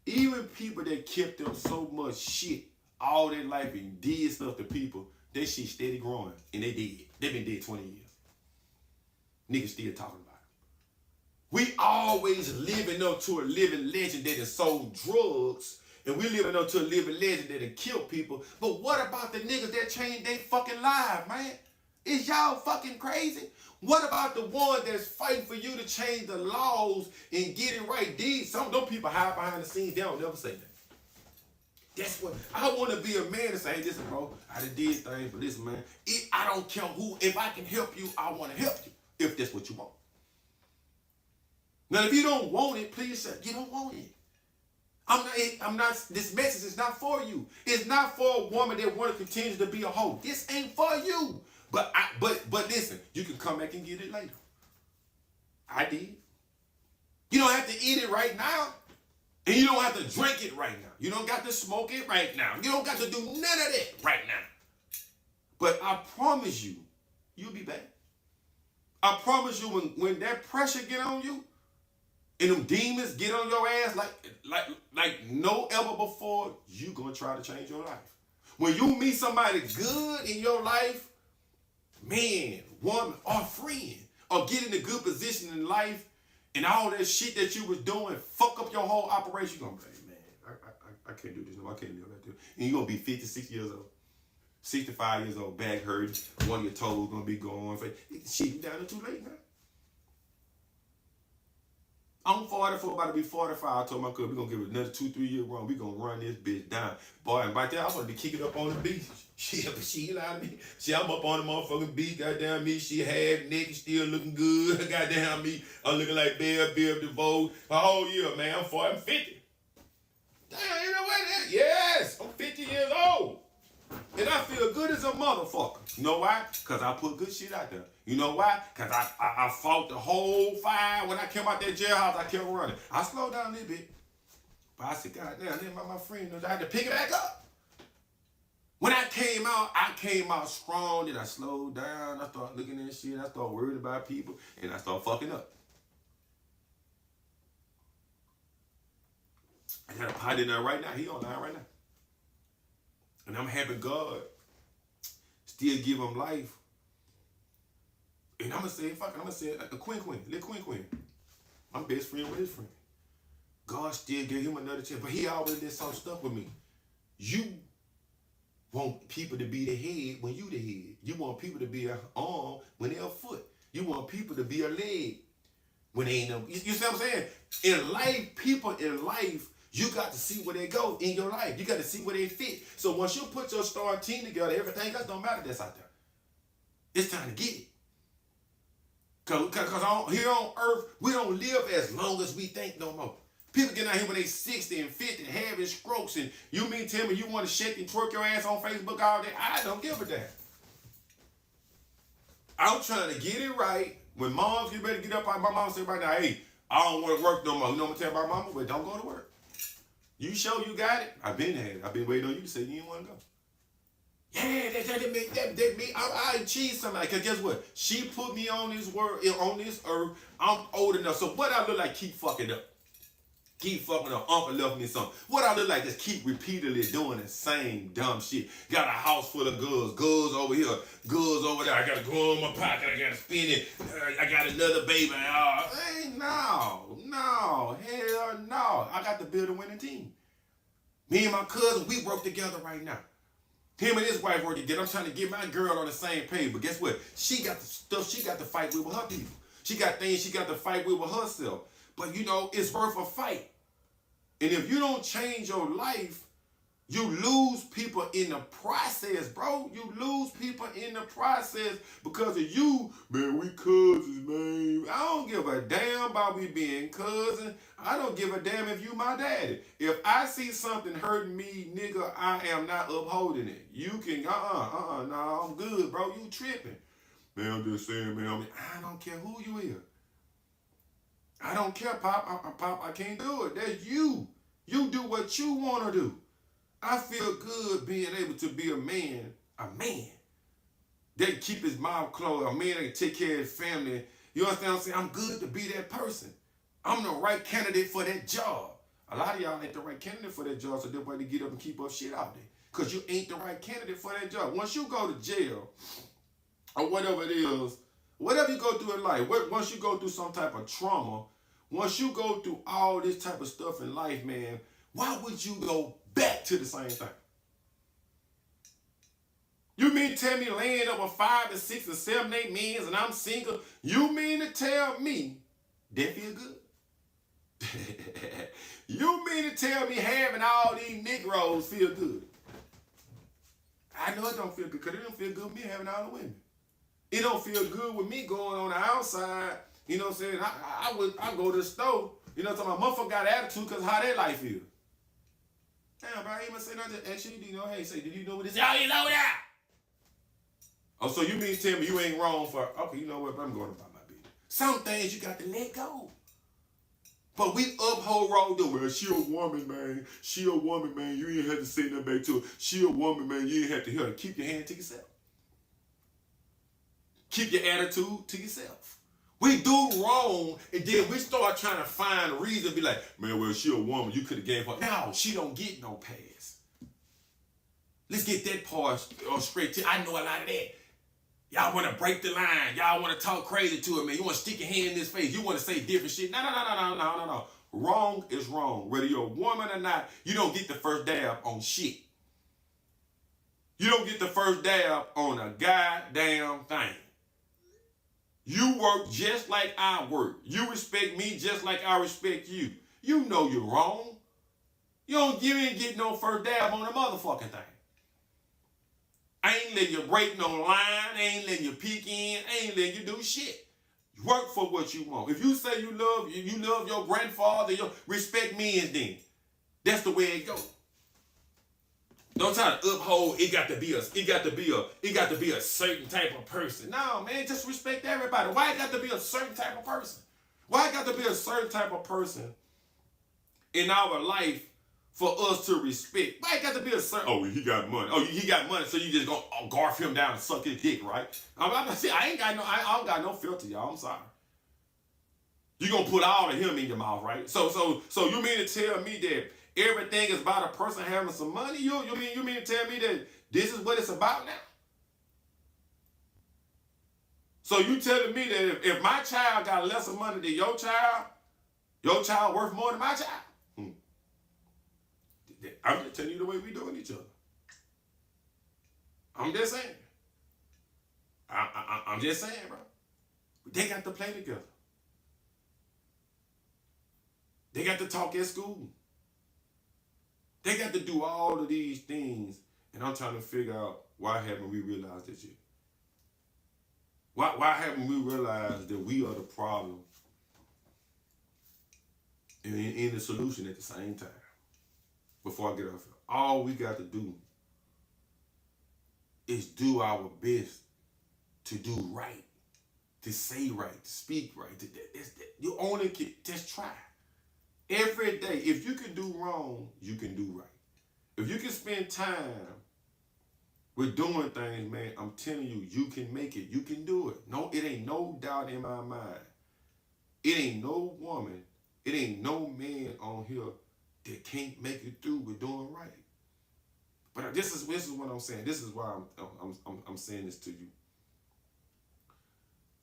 even people that kept up so much shit all their life and did stuff to people, that shit steady growing. And they did. They've been dead 20 years. Niggas still talking about it. We always living up to a living legend that has sold drugs, and we living up to a living legend that has killed people. But what about the niggas that changed their fucking lives, man? Is y'all fucking crazy? What about the one that's fighting for you to change the laws and get it right? Some of those people hide behind the scenes. They don't never say that. That's what I want to be, a man to say, hey, listen, bro, I done did things, but listen, man, I don't care who. If I can help you, I want to help you. If that's what you want. Now, if you don't want it, please say you don't want it. I'm not. This message is not for you. It's not for a woman that want to continue to be a hoe. This ain't for you. But listen, you can come back and get it later. I did. You don't have to eat it right now. And you don't have to drink it right now. You don't got to smoke it right now. You don't got to do none of that right now. But I promise you, you'll be back. I promise you, when that pressure get on you, and them demons get on your ass like no ever before, you gonna try to change your life. When you meet somebody good in your life, man, woman, or friend, or get in a good position in life, and all that shit that you was doing fuck up your whole operation, you're gonna be like, man, I can't do this no, I can't live like this. And you're gonna be 56 years old, 65 years old, back hurting, one of your toes gonna be going. Shit, you down there too late now. I'm 44, about to be 45. I told my cousin, we're going to give it another 2-3 year run. We're going to run this bitch down. Boy, and right there, I want to be kicking up on the beach. Shit, but she lied to me. See, I'm up on the motherfucking beach. Goddamn me, she half naked, still looking good. Goddamn me, I'm looking like Belle Biv DeVoe. A whole year, man. I'm 50. Damn, you know what? Yes, I'm 50 years old. And I feel good as a motherfucker. You know why? Because I put good shit out there. You know why? Because I fought the whole fire. When I came out that jailhouse, I kept running. I slowed down a little bit. But I said, God damn, then my friend, I had to pick it back up. When I came out strong. Then I slowed down. I started looking at shit. I started worried about people. And I started fucking up. I got a pot in there right now. He online right now. And I'm having God still give him life. And I'm going to say, fuck it, I'm going to say, a Queen. I'm best friend with his friend. God still gave him another chance. But he always did some stuff with me. You want people to be the head when you the head. You want people to be an arm when they're a foot. You want people to be a leg when they ain't no. You see what I'm saying? In life, people in life, you got to see where they go in your life. You got to see where they fit. So once you put your star team together, everything else don't matter that's out there. It's time to get it. Because here on earth, we don't live as long as we think no more. People get out here when they 60 and 50 having strokes, and you mean tell me you want to shake and twerk your ass on Facebook all day? I don't give a damn. I'm trying to get it right. When moms get ready to get up, my mom say right now, hey, I don't want to work no more. You know what I'm tell my mama? But don't go to work. You show you got it. I've been there. I've been waiting on you to say you didn't want to go. Yeah, that me. I achieved something. Because guess what? She put me on this world, on this earth. I'm old enough. So what I look like keep fucking up. Keep fucking up. Uncle left me something. What I look like just keep repeatedly doing the same dumb shit. Got a house full of girls. Girls over here. Girls over there. I got to go in my pocket. I got to spend it. I got another baby. Hey, no. Hell no. I got to build a winning team. Me and my cousin, we work together right now. Him and his wife work together. I'm trying to get my girl on the same page. But guess what? She got the stuff she got to fight with her people. She got things she got to fight with herself. But you know, it's worth a fight. And if you don't change your life, you lose people in the process, bro. You lose people in the process because of you. Man, we cousins, man. I don't give a damn about we being cousins. I don't give a damn if you my daddy. If I see something hurting me, nigga, I am not upholding it. You can, no, I'm good, bro. You tripping. Man, I'm just saying, man, I don't care who you is. I don't care, Pop. Pop, I can't do it. That's you. You do what you want to do. I feel good being able to be a man that can keep his mouth closed, a man that can take care of his family. You understand what I'm saying? I'm good to be that person. I'm the right candidate for that job. A lot of y'all ain't the right candidate for that job, so they're going to get up and keep up shit out there. Because you ain't the right candidate for that job. Once you go to jail, or whatever it is, whatever you go through in life, once you go through some type of trauma, once you go through all this type of stuff in life, man, why would you go back to the same thing? You mean to tell me laying up with 5 and 6 and 7, 8 millions and I'm single? You mean to tell me that feel good? You mean to tell me having all these Negroes feel good? I know it don't feel good because it don't feel good with me having all the women. It don't feel good with me going on the outside. You know what I'm saying? I go to the store. You know what I'm talking about? Motherfucker got attitude because how their life is. Damn, bro, I ain't even say nothing. Actually, you know, hey, say, did you know what this is? Oh, you know that? Oh, so you mean to tell me you ain't wrong for, okay, you know what, I'm going about my business. Some things you got to let go. But we uphold wrong doing. Well, she a woman, man. She a woman, man. You ain't have to say nothing back to her. She a woman, man. You ain't have to hear her. Keep your hand to yourself. Keep your attitude to yourself. We do wrong, and then we start trying to find a reason, be like, man, well, she a woman, you could have gave her. No, she don't get no pass. Let's get that part straight to. I know a lot of that. Y'all want to break the line. Y'all want to talk crazy to it, man. You want to stick your hand in his face. You want to say different shit. No. Wrong is wrong. Whether you're a woman or not, you don't get the first dab on shit. You don't get the first dab on a goddamn thing. You work just like I work. You respect me just like I respect you. You know you're wrong. You ain't get no first dab on the motherfucking thing. I ain't letting you break no line. I ain't letting you peek in. I ain't letting you do shit. You work for what you want. If you say you love your grandfather, respect me and then. That's the way it goes. Don't try to uphold. It got to be a certain type of person. No, man, just respect everybody. Why it got to be a certain type of person? Why it got to be a certain type of person in our life for us to respect? Why it got to be a certain? Oh, he got money. Oh, he got money, so you just gonna garf him down and suck his dick, right? I don't got no filter, y'all. I'm sorry. You gonna put all of him in your mouth, right? So you mean to tell me that everything is about a person having some money? You mean to tell me that this is what it's about now? So you telling me that if my child got less of money than your child worth more than my child? I'm just telling you the way we doing each other. I'm just saying. I'm just saying, bro. They got to play together. They got to talk at school. They got to do all of these things, and I'm trying to figure out why haven't we realized this yet? Why haven't we realized that we are the problem and the solution at the same time? Before I get off here, all we got to do is do our best to do right, to say right, to speak right. You only can just try. Every day, if you can do wrong, you can do right. If you can spend time with doing things, man, I'm telling you, you can make it. You can do it. No, it ain't no doubt in my mind. It ain't no woman, it ain't no man on here that can't make it through with doing right. But this is what I'm saying. This is why I'm saying this to you.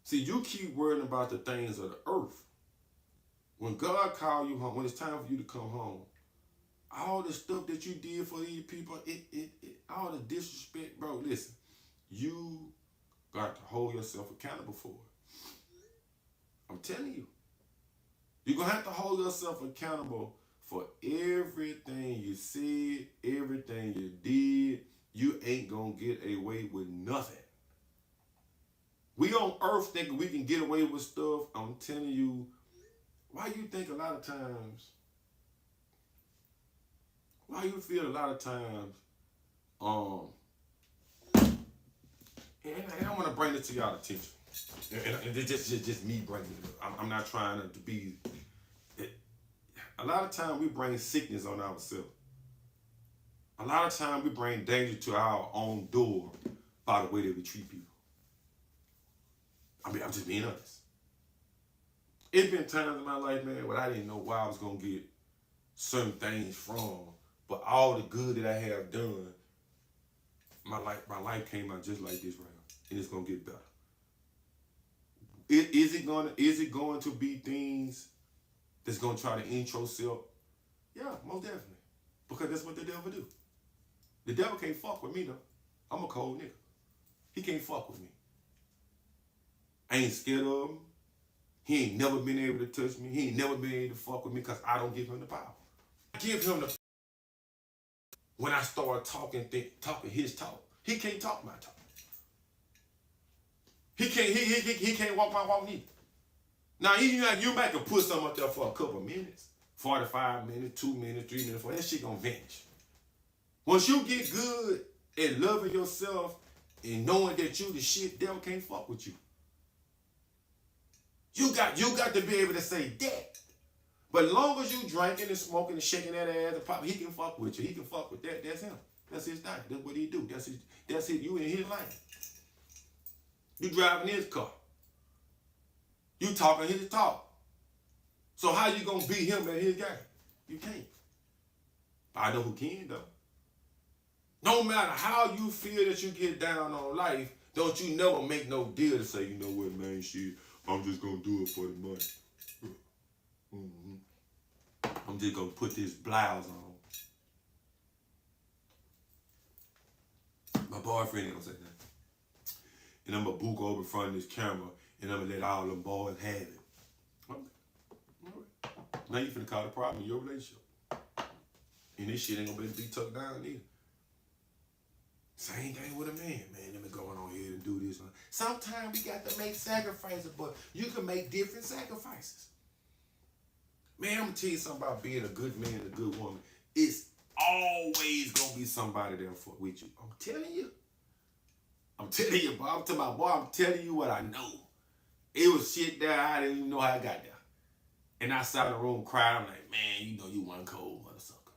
See, you keep worrying about the things of the earth. When God called you home, when it's time for you to come home, all the stuff that you did for these people, all the disrespect, bro, listen, you got to hold yourself accountable for it. I'm telling you. You're going to have to hold yourself accountable for everything you said, everything you did. You ain't going to get away with nothing. We on earth thinking we can get away with stuff. I'm telling you, why you think a lot of times, why you feel a lot of times, and I want to bring this to y'all attention. And it's just me bringing it up. I'm not trying to be. A lot of times we bring sickness on ourselves. A lot of times we bring danger to our own door by the way that we treat people. I mean, I'm just being honest. It's been times in my life, man, where I didn't know where I was going to get certain things from. But all the good that I have done, my life came out just like this right now. And it's going to get better. Is it going to be things that's going to try to intro self? Yeah, most definitely. Because that's what the devil do. The devil can't fuck with me, though. I'm a cold nigga. He can't fuck with me. I ain't scared of him. He ain't never been able to touch me. He ain't never been able to fuck with me because I don't give him the power. I give him the when I start talking his talk. He can't talk my talk. He can't walk my walk neither. Now, you might can put something up there for a couple minutes. 45 minutes, 2 minutes, 3 minutes, 4. That shit gonna vanish. Once you get good at loving yourself and knowing that you the shit, devil can't fuck with you. You got to be able to say that. But as long as you drinking and smoking and shaking that ass and pop, he can fuck with you. He can fuck with that. That's him. That's his thing. That's what he do. That's it. You in his lane. You driving his car. You talking his talk. So how you gonna beat him at his game? You can't. I know who can though. No matter how you feel that you get down on life, don't you never make no deal to say, you know what, man, shit, I'm just gonna do it for the money. Mm-hmm. I'm just gonna put this blouse on. My boyfriend ain't gonna say that. And I'm gonna book over in front of this camera and I'm gonna let all them boys have it. Okay. All right. Now you finna call the problem in your relationship. And this shit ain't gonna be tucked down either. Same thing with a man. Man, let me go on here and do this. Sometimes we got to make sacrifices, but you can make different sacrifices. Man, I'm gonna tell you something about being a good man and a good woman. It's always gonna be somebody there with you. I'm telling you. I'm telling you, boy. I'm telling my boy, I'm telling you what I know. It was shit there, I didn't even know how I got there. And I sat in the room crying, I'm like, man, you know you one cold mother sucker.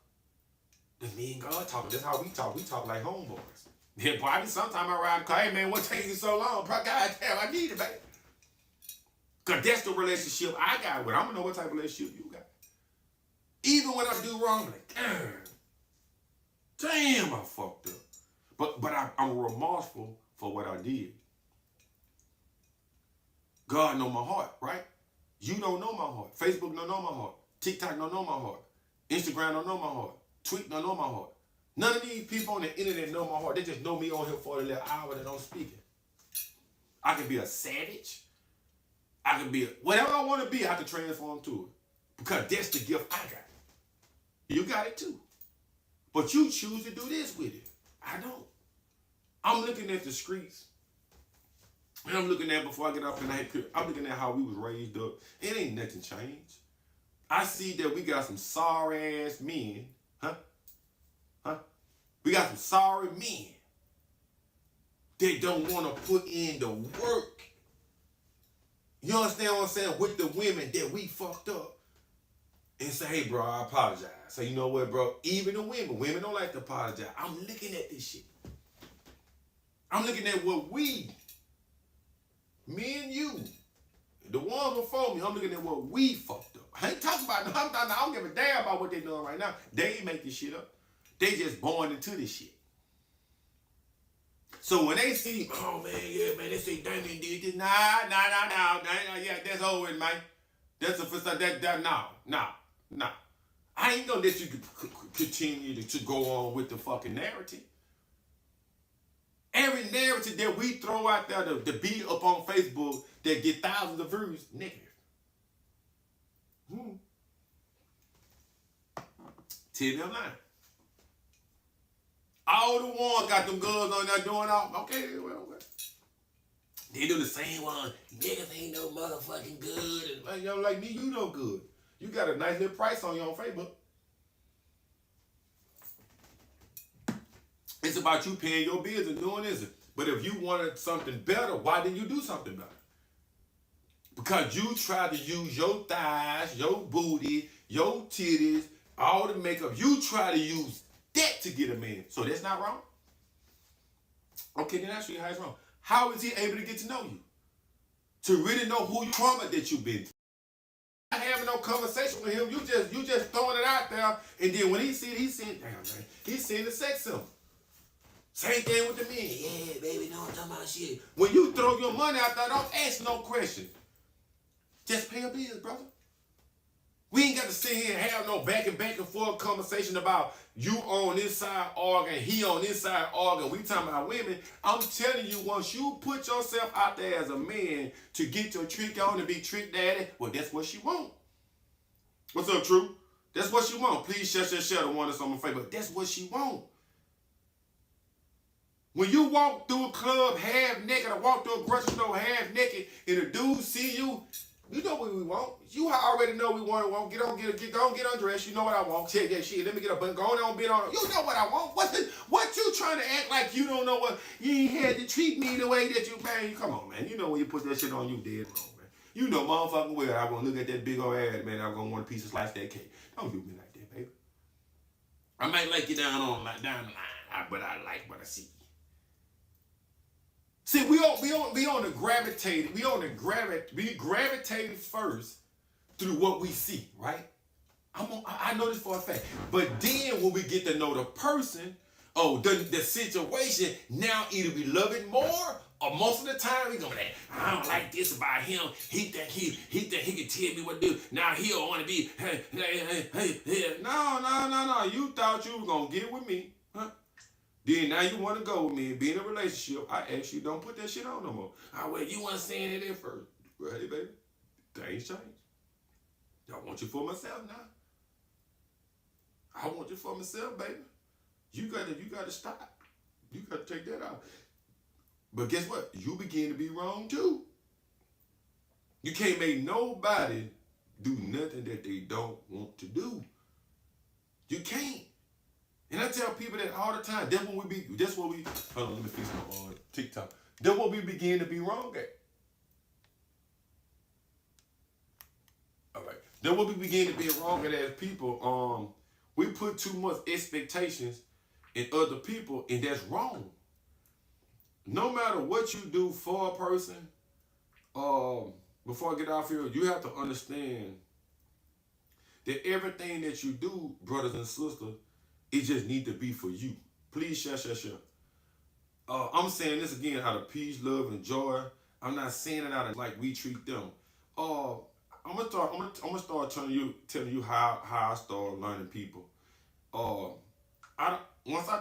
That's me and God talking. That's how we talk. We talk like homeboys. Yeah, boy, sometimes I ride the car, hey man, what taking you so long? Bro, God damn, I need it, baby. Because that's the relationship I got with. I don't know what type of relationship you got. Even when I do wrong, I'm like, damn, I fucked up. But I'm remorseful for what I did. God know my heart, right? You don't know my heart. Facebook don't know my heart. TikTok don't know my heart. Instagram don't know my heart. Tweet don't know my heart. None of these people on the internet know my heart. They just know me on here for a little hour that I'm speaking. I can be a savage. I can be whatever I want to be, I can transform to it. Because that's the gift I got. You got it too. But you choose to do this with it. I don't. I'm looking at the streets. And I'm looking at, before I get up in that, I'm looking at how we was raised up. It ain't nothing changed. I see that we got some sorry ass men. We got some sorry men that don't want to put in the work. You understand what I'm saying? With the women that we fucked up. And say, hey, bro, I apologize. So you know what, bro? Even the women don't like to apologize. I'm looking at this shit. I'm looking at what we, me and you, the ones before me, I'm looking at what we fucked up. I ain't talking about, I don't give a damn about what they doing right now. They ain't make this shit up. They just born into this shit. So when they see, oh man, yeah, man, they say Damien did this. Nah, yeah, that's over with, man. That's a first that no. I ain't gonna let you continue to go on with the fucking narrative. Every narrative that we throw out there to be up on Facebook that get thousands of views, negative. Tell me I'm lying. All the ones got them guns on there doing all, okay, well. They do the same one. Niggas ain't no motherfucking good. And you know, like me, you know good. You got a nice little price on you on Facebook. It's about you paying your bills and doing this. But if you wanted something better, why didn't you do something better? Because you tried to use your thighs, your booty, your titties, all the makeup. You try to use that to get a man. So that's not wrong? Okay, then I'll show you how it's wrong. How is he able to get to know you? To really know who you trauma that you've been through. Not having no conversation with him, you just throwing it out there, and then when he see it, he's seeing the sex symbol. Same thing with the men. Yeah, baby, no, I'm talking about shit. When you throw your money out there, don't ask no question. Just pay your bills, brother. We ain't got to sit here and have no back and forth conversation about you on this side arguing, he on this side arguing. We talking about women. I'm telling you, once you put yourself out there as a man to get your trick on and be trick daddy, well, that's what she want. What's up, True? That's what she want. Please share the one that's on my Facebook. That's what she want. When you walk through a club half naked or walk through a grocery store half naked and a dude see you, you know what we want. You already know we want. Get undressed. You know what I want. Check that shit. Let me get up and go on, bit on. You know what I want. What you trying to act like you don't know what? You ain't had to treat me the way that you, man. Come on, man. You know when you put that shit on, you dead wrong, man. You know motherfucking well I'm gonna look at that big old ass, man. I'm gonna want a piece of slice that cake. Don't do me like that, baby. I might like you down the line, but I like what I see. See, we gravitated first through what we see, right? I know this for a fact. But then when we get to know the person, the situation, now either we love it more, or most of the time we go, I don't like this about him. He think he can tell me what to do. Now he don't want to be, hey. No. You thought you were gonna get with me, huh? Then now you want to go with me and be in a relationship. I ask you, don't put that shit on no more. Well, you want to say it in first. Well, hey, baby, things change. I want you for myself now. I want you for myself, baby. You gotta stop. You gotta take that out. But guess what? You begin to be wrong too. You can't make nobody do nothing that they don't want to do. You can't. And I tell people that all the time. Hold on, let me fix my TikTok. That's what we begin to be wrong at. All right. Then what we begin to be wrong at as people, we put too much expectations in other people, and that's wrong. No matter what you do for a person, before I get off here, you have to understand that everything that you do, brothers and sisters, it just need to be for you. Please share. I'm saying this again out of peace, love, and joy. I'm not saying it out of like we treat them. I'm gonna start telling you how I start learning people. Once I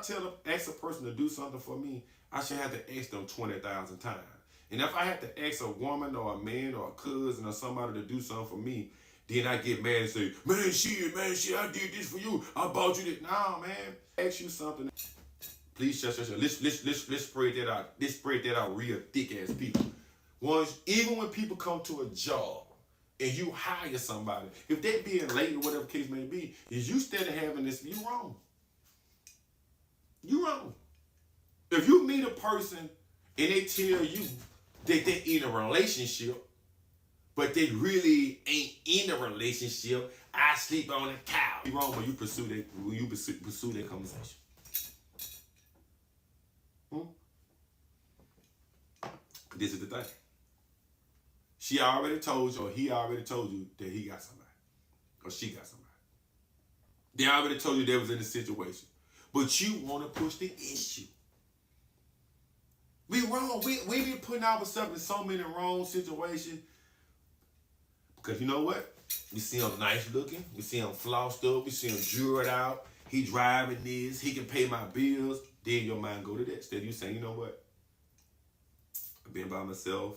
ask a person to do something for me, I should have to ask them 20,000 times. And if I have to ask a woman or a man or a cousin or somebody to do something for me, then I get mad and say, man, shit, I did this for you. I bought you this. Nah, man. Ask you something. Please, shut. Let's spread that out. Let's spread that out real thick ass people. Even when people come to a job and you hire somebody, if they being late or whatever case may be, is you still having this, you wrong. You wrong. If you meet a person and they tell you that they're in a relationship, but they really ain't in a relationship, I sleep on a couch. You wrong when you pursue that conversation. This is the thing. She already told you, or he already told you that he got somebody, or she got somebody. They already told you they was in a situation, but you want to push the issue. We wrong. We be putting ourselves in so many wrong situations because you know what? We see him nice looking. We see him flossed up. We see him jeweled out. He driving this. He can pay my bills. Then your mind go to that. Instead of you saying, you know what? I've been by myself,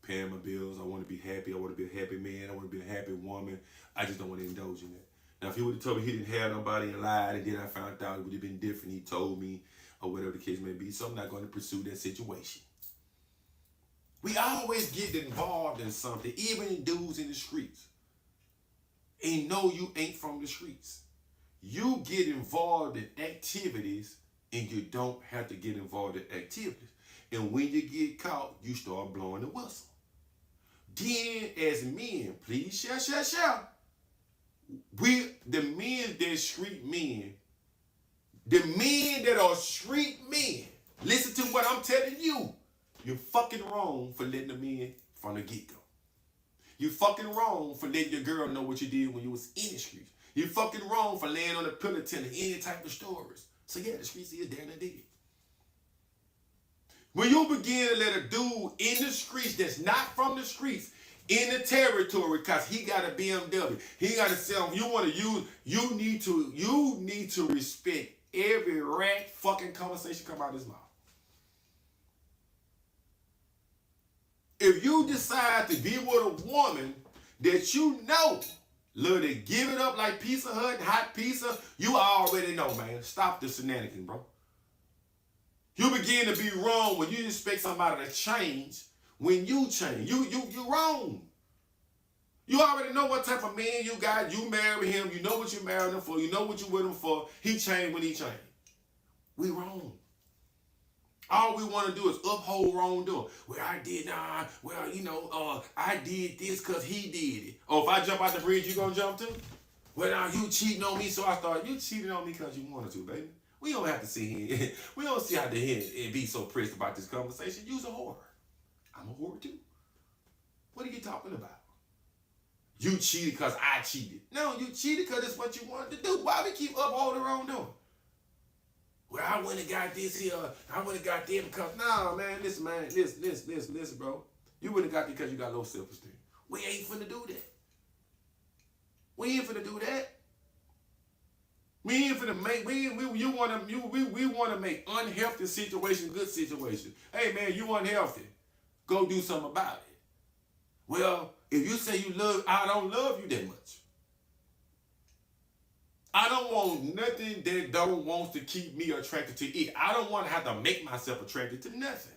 paying my bills. I want to be happy. I want to be a happy man. I want to be a happy woman. I just don't want to indulge in that. Now, if he would have told me he didn't have nobody and lied, and then I found out it would have been different, he told me, or whatever the case may be, so I'm not going to pursue that situation. We always get involved in something, even dudes in the streets. And no, you ain't from the streets. You get involved in activities, and you don't have to get involved in activities. And when you get caught, you start blowing the whistle. Then, as men, please share. The men that street men, the men that are street men, listen to what I'm telling you. You're fucking wrong for letting them in from the get-go. You're fucking wrong for letting your girl know what you did when you was in the streets. You're fucking wrong for laying on the pillow telling any type of stories. So yeah, the streets is there and dead. When you begin to let a dude in the streets that's not from the streets in the territory because he got a BMW, he got to sell, you want to use, you need to respect every rat fucking conversation come out of his mouth. If you decide to be with a woman that you know love to give it up like Pizza Hut, hot pizza, you already know, man. Stop the shenanigans, bro. You begin to be wrong when you expect somebody to change when you change. You wrong. You already know what type of man you got. You marry him. You know what you married him for. You know what you with him for. He changed when he changed. We wrong. All we want to do is uphold wrongdoing. Well, I did I did this because he did it. Oh, if I jump out the bridge, you gonna jump too? Well, now you cheating on me, so I thought you cheated on me because you wanted to, baby. We don't have to see him. We don't see how to hear and be so pressed about this conversation. You's a whore. I'm a whore too. What are you talking about? You cheated because I cheated. No, you cheated because it's what you wanted to do. Why we keep upholding wrongdoing? Well, I went and got this here. I went and got that because, nah, man, listen, bro. You went and got it because you got low self-esteem. We ain't finna do that. We ain't finna do that. We ain't finna make, we want to make unhealthy situations good situations. Hey, man, you unhealthy. Go do something about it. Well, if you say I don't love you that much. I don't want nothing that don't want to keep me attracted to it. I don't want to have to make myself attracted to nothing.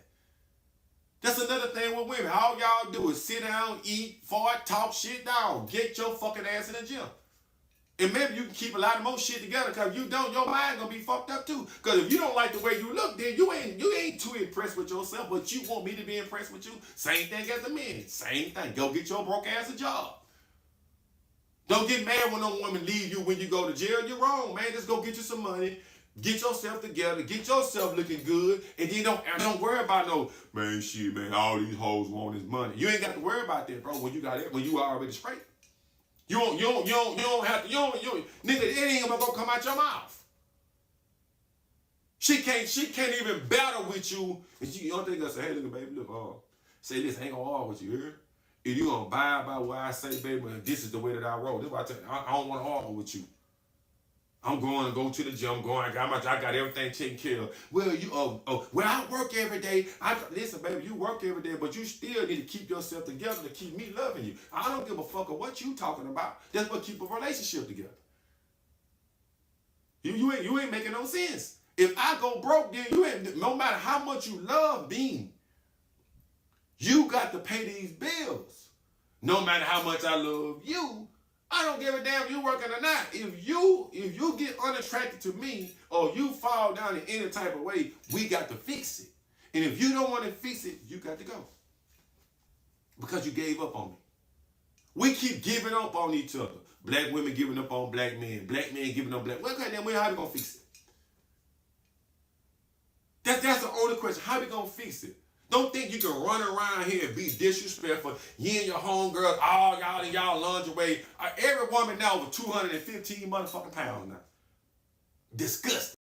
That's another thing with women. All y'all do is sit down, eat, fart, talk shit down. Get your fucking ass in the gym. And maybe you can keep a lot of more shit together because you don't, your mind gonna be fucked up too. Because if you don't like the way you look, then you ain't too impressed with yourself, but you want me to be impressed with you. Same thing as a man. Same thing. Go get your broke ass a job. Don't get mad when no woman leave you when you go to jail. You're wrong, man. Just go get you some money. Get yourself together. Get yourself looking good. And then don't worry about no, man, shit, man, all these hoes want is money. You ain't got to worry about that, bro, when you got it, when you are already straight. You don't have to, nigga, it ain't gonna come out your mouth. She can't even battle with you. And you don't think I say, hey, look, baby, look, say this, I ain't gonna argue with you here. If you gonna buy by what I say, baby, this is the way that I roll. This is what I tell you. I don't want to argue with you. I'm going to go to the gym. I got everything taken care of. Well, well, I work every day. Listen, baby, you work every day, but you still need to keep yourself together to keep me loving you. I don't give a fuck of what you talking about. That's what keep a relationship together. You ain't making no sense. If I go broke, then you ain't. No matter how much you love me, you got to pay these bills. No matter how much I love you, I don't give a damn if you working or not. If you get unattracted to me or you fall down in any type of way, we got to fix it. And if you don't want to fix it, you got to go. Because you gave up on me. We keep giving up on each other. Black women giving up on black men. Black men giving up black. Well, okay, then how we gonna fix it? That's the only question. How we gonna fix it? Don't think you can run around here and be disrespectful. You and your homegirls, all y'all in y'all lingerie. Every woman now over 215 motherfucking pounds now. Disgusting.